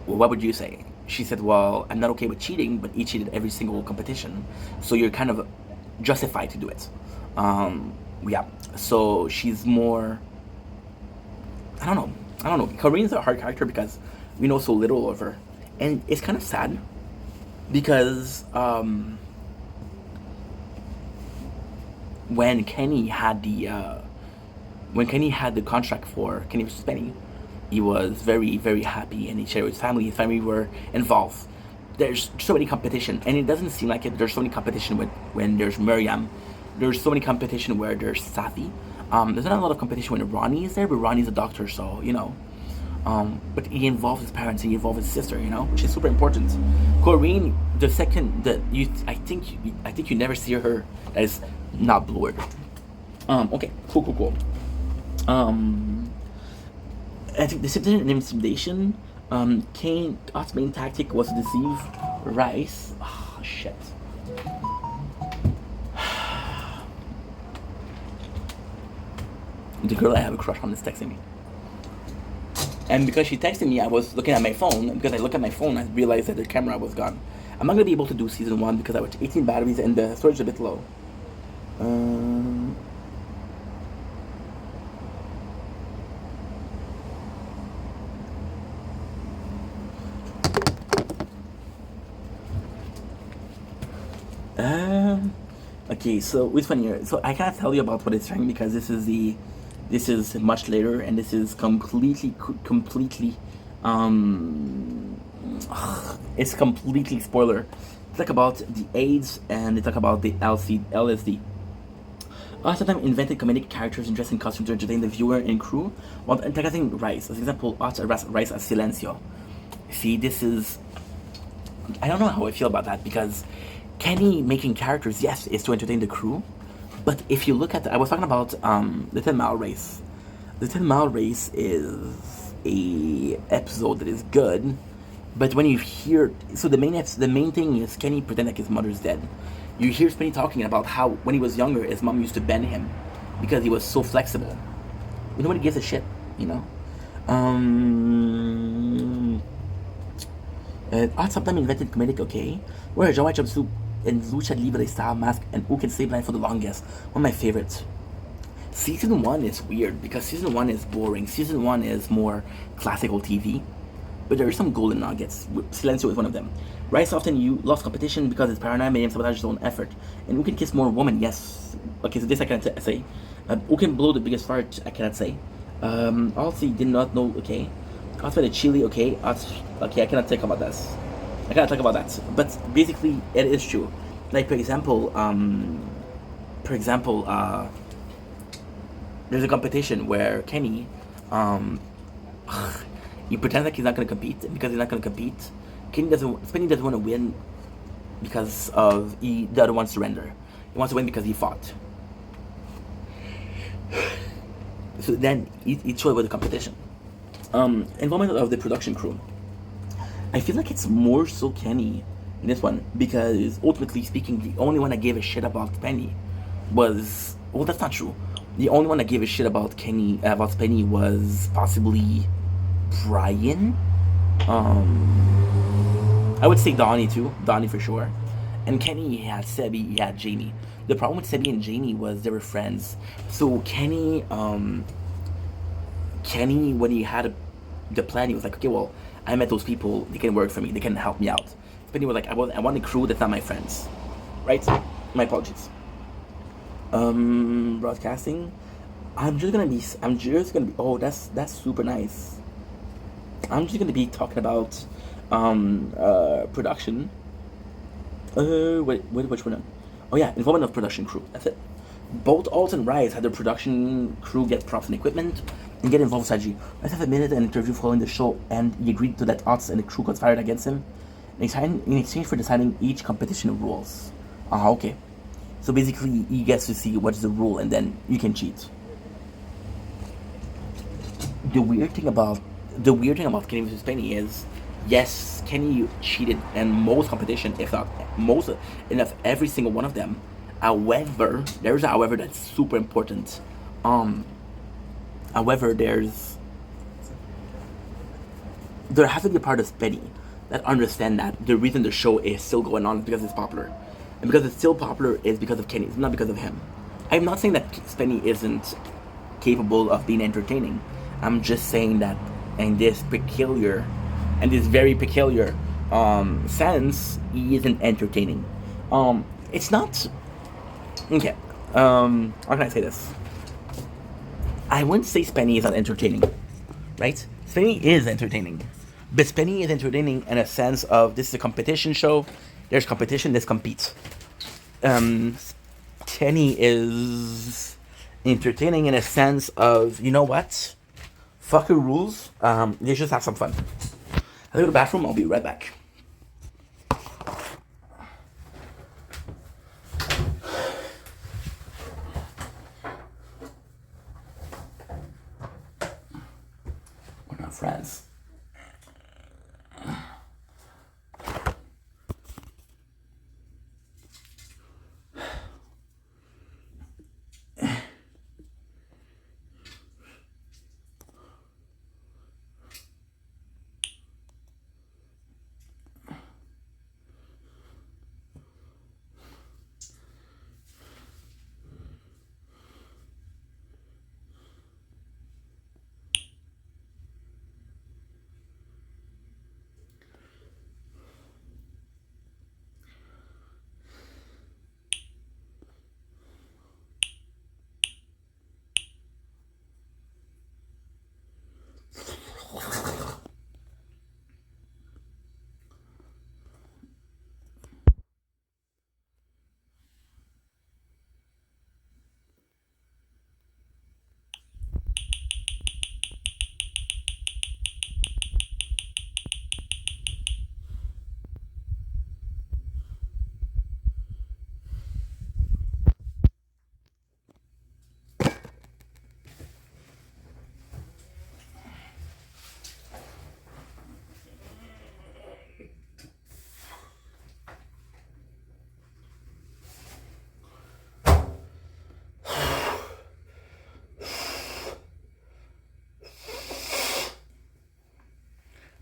A: Well, what would you say? She said, "Well, I'm not okay with cheating, but he cheated every single competition, so you're kind of justified to do it." Yeah. So she's more. I don't know. Corinne's a hard character because we know so little of her, and it's kind of sad because when Kenny had the contract for Kenny vs. Penny, he was very, very happy, and he shared with his family. His family were involved. There's so many competition, and it doesn't seem like it. There's so many competition when there's Miriam. There's so many competition where there's Safi. There's not a lot of competition when Ronnie is there, but Ronnie's a doctor, so you know. But he involves his parents, and he involves his sister, you know, which is super important. Corinne, the second that I think you never see her that is not blurred. Okay, cool. I think the intimidation. Kane's main tactic was to deceive Rice. Oh shit. The girl I have a crush on is texting me. And because she texted me, I was looking at my phone. And because I look at my phone, I realized that the camera was gone. I'm not going to be able to do season 1 because I was 18 batteries and the storage is a bit low. Okay, so which one here? So I can't tell you about what it's saying because this is much later, and this is completely it's completely spoiler. They talk about the AIDS and they talk about the LSD. Sometimes invented comedic characters in dressing costumes to entertain the viewer and crew, while antagonizing Rice. As example, Rice as Silencio. See, this is. I don't know how I feel about that because Kenny making characters, yes, is to entertain the crew. But if you look at I was talking about the 10 Mile Race. The 10 Mile Race is a episode that is good, but when you hear the main thing is Kenny pretend like his mother's dead. You hear Penny talking about how when he was younger his mom used to bend him because he was so flexible. Nobody gives a shit, you know. Sometimes invented comedic, okay. Where Joey jumpsuit and Lucha Libre style mask and who can stay blind for the longest. One of my favorites. Season 1 is weird because season 1 is boring. Season 1 is more classical TV. But there are some golden nuggets. Silencio is one of them. Rice often lost competition because his paranoia made him sabotage his own effort. And who can kiss more women? Yes. Okay, so this I cannot say. Who can blow the biggest fart? I cannot say. Also, did not know, okay. Also, the chili, okay. Okay, I cannot talk about this. I cannot talk about that. But basically, it is true. Like, for example, there's a competition where Kenny, he pretends like he's not going to compete. And because he's not going to compete, Penny doesn't want to win because of the other one surrender. He wants to win because he fought. So then he showed with the competition. Involvement of the production crew. I feel like it's more so Kenny in this one because ultimately speaking, the only one that gave a shit about Penny was, well, that's not true. The only one that gave a shit about Penny was possibly Brian. I would say Donnie too. Donnie for sure. And Kenny, he had Sebi, he had Jamie. The problem with Sebi and Jamie was they were friends. So Kenny, when he had the plan, he was like, okay, well, I met those people. They can work for me. They can help me out. Penny was like, I want a crew that's not my friends. Right? My apologies. Broadcasting. I'm just gonna be. Oh, that's super nice. I'm just gonna be talking about production. Which one? Oh yeah, involvement of production crew. That's it. Both Alt and Rise had their production crew get props and equipment and get involved with Saji. Let's have a minute an interview following the show, and he agreed to that Alt and the crew conspired against him in exchange for deciding each competition rules. Okay. So basically, he gets to see what's the rule, and then you can cheat. The weird thing about Kenny vs. Penny is, yes, Kenny cheated in most competition, if not most, enough every single one of them. However, there's a however that's super important. However, there has to be a part of Penny that understand that the reason the show is still going on is because it's popular. And because it's still popular is because of Kenny, it's not because of him. I'm not saying that Penny isn't capable of being entertaining. I'm just saying that in this very peculiar sense, he isn't entertaining. It's not. Okay. How can I say this? I wouldn't say Spenny is not entertaining, right? Spenny is entertaining, but Spenny is entertaining in a sense of this is a competition show. There's competition. Let's compete. Kenny is entertaining in a sense of, you know what? Fuck your rules. Let's just have some fun. I'll go to the bathroom. I'll be right back. We're not friends.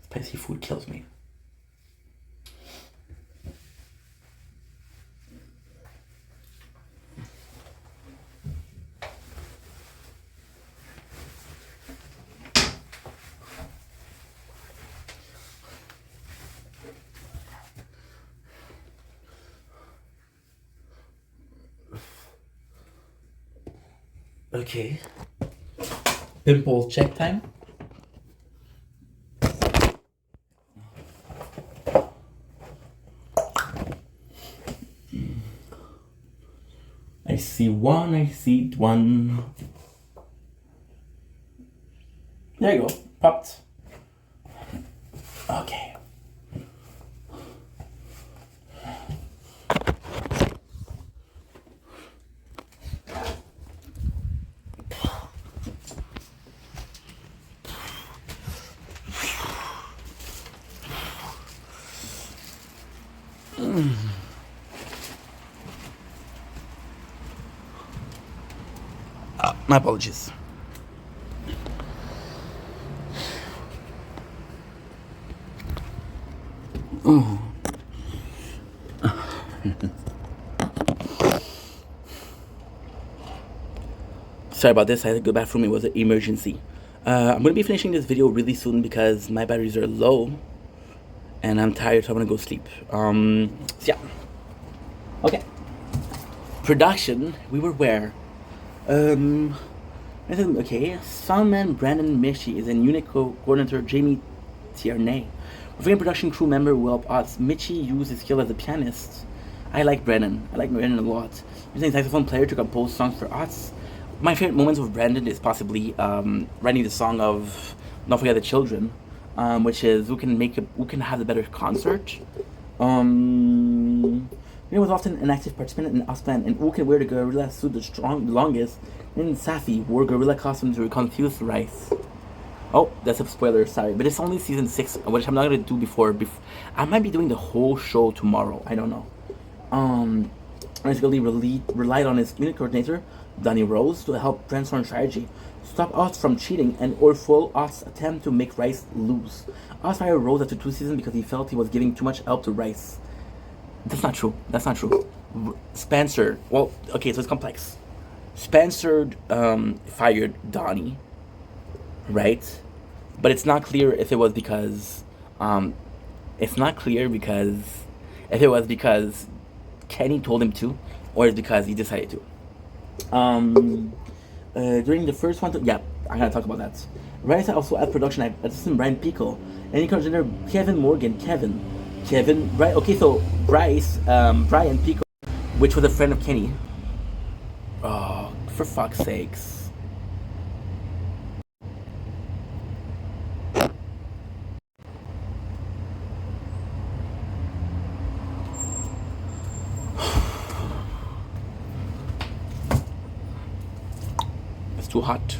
A: Spicy food kills me. Okay. Pimple check time. I see one. There you go. Popped. Okay. My apologies. Sorry about this. I had to go bathroom. It was an emergency. I'm going to be finishing this video really soon because my batteries are low and I'm tired, so I'm going to go sleep. So yeah. Okay. Production. We were where? Okay. Soundman Brandon Michie is in unit coordinator Jamie Tierney. With a production crew member who helped us, Michie used his skill as a pianist. I like Brandon a lot. Using a saxophone player to compose songs for us. My favorite moments with Brandon is possibly writing the song of "Don't Forget the Children," which is who can have the better concert. He was often an active participant in us band, and who can wear the gorilla suit the longest. And Safi wore gorilla costume to confuse Rice. Oh, that's a spoiler, sorry. But it's only season 6, which I'm not going to do before. I might be doing the whole show tomorrow. I don't know. Basically relied on his unit coordinator, Donnie Rose, to help brainstorm strategy, stop us from cheating, and or foil us attempt to make Rice lose. Us fired Rose after 2 seasons because he felt he was giving too much help to Rice. That's not true. Spencer, well, okay, so it's complex. Spencer fired Donnie, right? But it's not clear if it was because if it was because Kenny told him to, or it's because he decided to. During the first one, yeah, I gotta talk about that. Rice also had production assistant Brian Pico, and he considered Kevin Morgan. Right? Okay, so Rice, Brian Pico, which was a friend of Kenny. Oh, for fuck's sakes. It's too hot.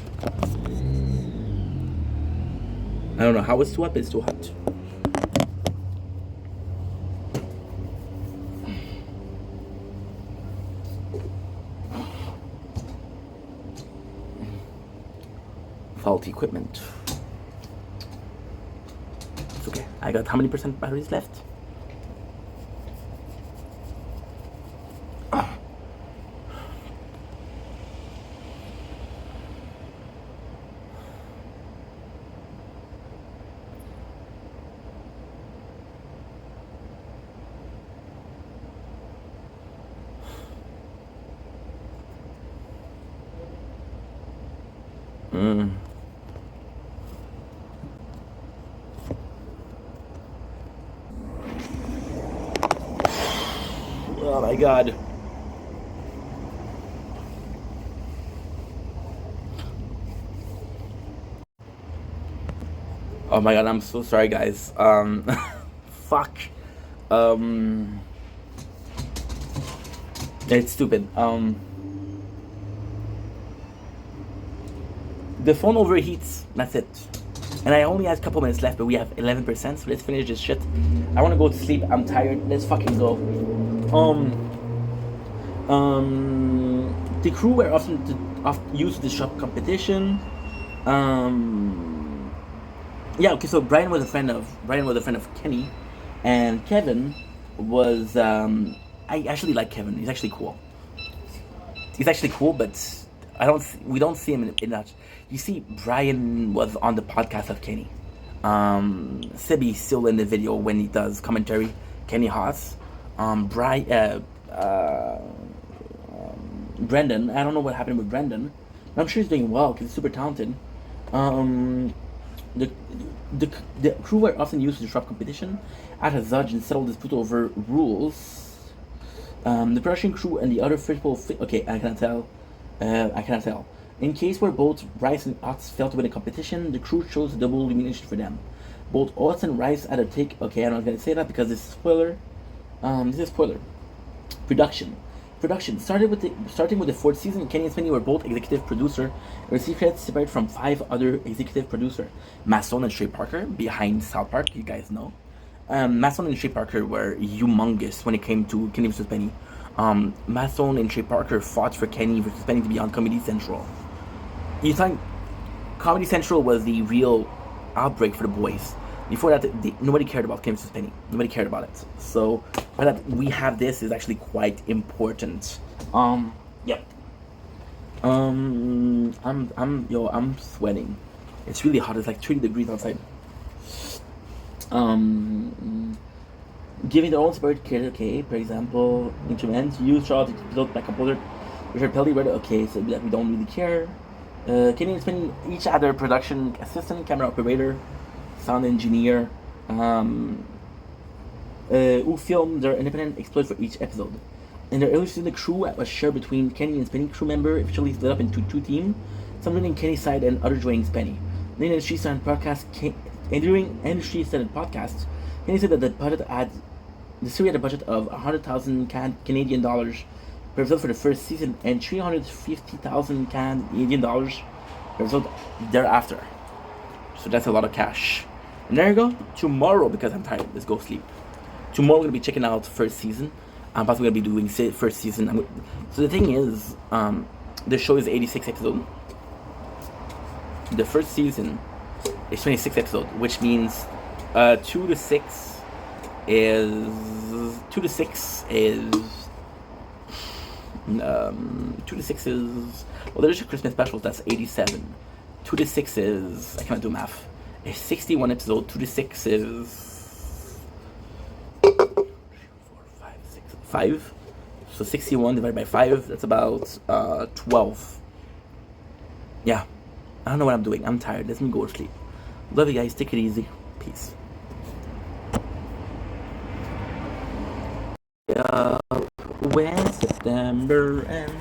A: I don't know how it's too hot, but it's too hot. Faulty equipment. It's okay. I got how many percent batteries left? Oh my god. Oh my god, I'm so sorry guys. Fuck. It's stupid. The phone overheats, that's it. And I only have a couple minutes left, but we have 11%, so let's finish this shit. I wanna go to sleep, I'm tired, let's fucking go. The crew were often used to disrupt competition. Yeah, okay, so Brian was a friend of Kenny, and Kevin was I actually like Kevin. He's actually cool. But we don't see him in that. You see, Brian was on the podcast of Kenny. Sibby's still in the video when he does commentary. Kenny Haas. Brendan. I don't know what happened with Brendan. I'm sure he's doing well because he's super talented. The crew were often used to disrupt competition, act as judge, and settle disputes over rules. The production crew and the other people. Okay, I cannot tell. In case where both Rice and Ots failed to win a competition, the crew chose double elimination for them. Both Ots and Rice had a take. Okay, I'm not gonna say that because this is spoiler. Production starting with the 4th season. Kenny and Smitty were both executive producer, and received credits separate from 5 other executive producer, Masson and Trey Parker behind South Park. You guys know. Matt Stone and Trey Parker were humongous when it came to Kenny versus Penny. Matt Stone and Trey Parker fought for Kenny versus Penny to be on Comedy Central. You think Comedy Central was the real outbreak for the boys. Before that, nobody cared about Kenny versus Penny. Nobody cared about it. So, that we have this is actually quite important. Yep. I'm sweating. It's really hot. It's like 30 degrees outside. Giving their own spirit care, okay, for example, instruments, use Charles built by composer Richard Pelly, right? Okay, so that we don't really care. Kenny and Penny each had their production assistant, camera operator, sound engineer, who filmed their independent exploits for each episode. In their early season, the crew was shared between Kenny and Penny. Crew member officially split up into two teams, some joining Kenny's side and others joining Penny. Then in She Started podcast, and during She Started podcast, Kenny said that the series had a budget of 100,000 Canadian dollars per episode for the first season and 350,000 Canadian dollars per episode thereafter. So that's a lot of cash. And there you go. Tomorrow, because I'm tired, let's go sleep. Tomorrow we're gonna be checking out first season. I'm possibly gonna be doing first season. So the thing is, the show is 86 episodes. The first season is 26 episodes, which means 2 to 6 is 2 to 6 is 2 to 6 is, well, there's a Christmas special, that's 87. 2 to 6 is, I can't do math. It's 61 episodes. 2 to 6 is 5. So 61 divided by 5, that's about 12. Yeah. I don't know what I'm doing. I'm tired. Let me go to sleep. Love you guys. Take it easy. Peace. When September ends.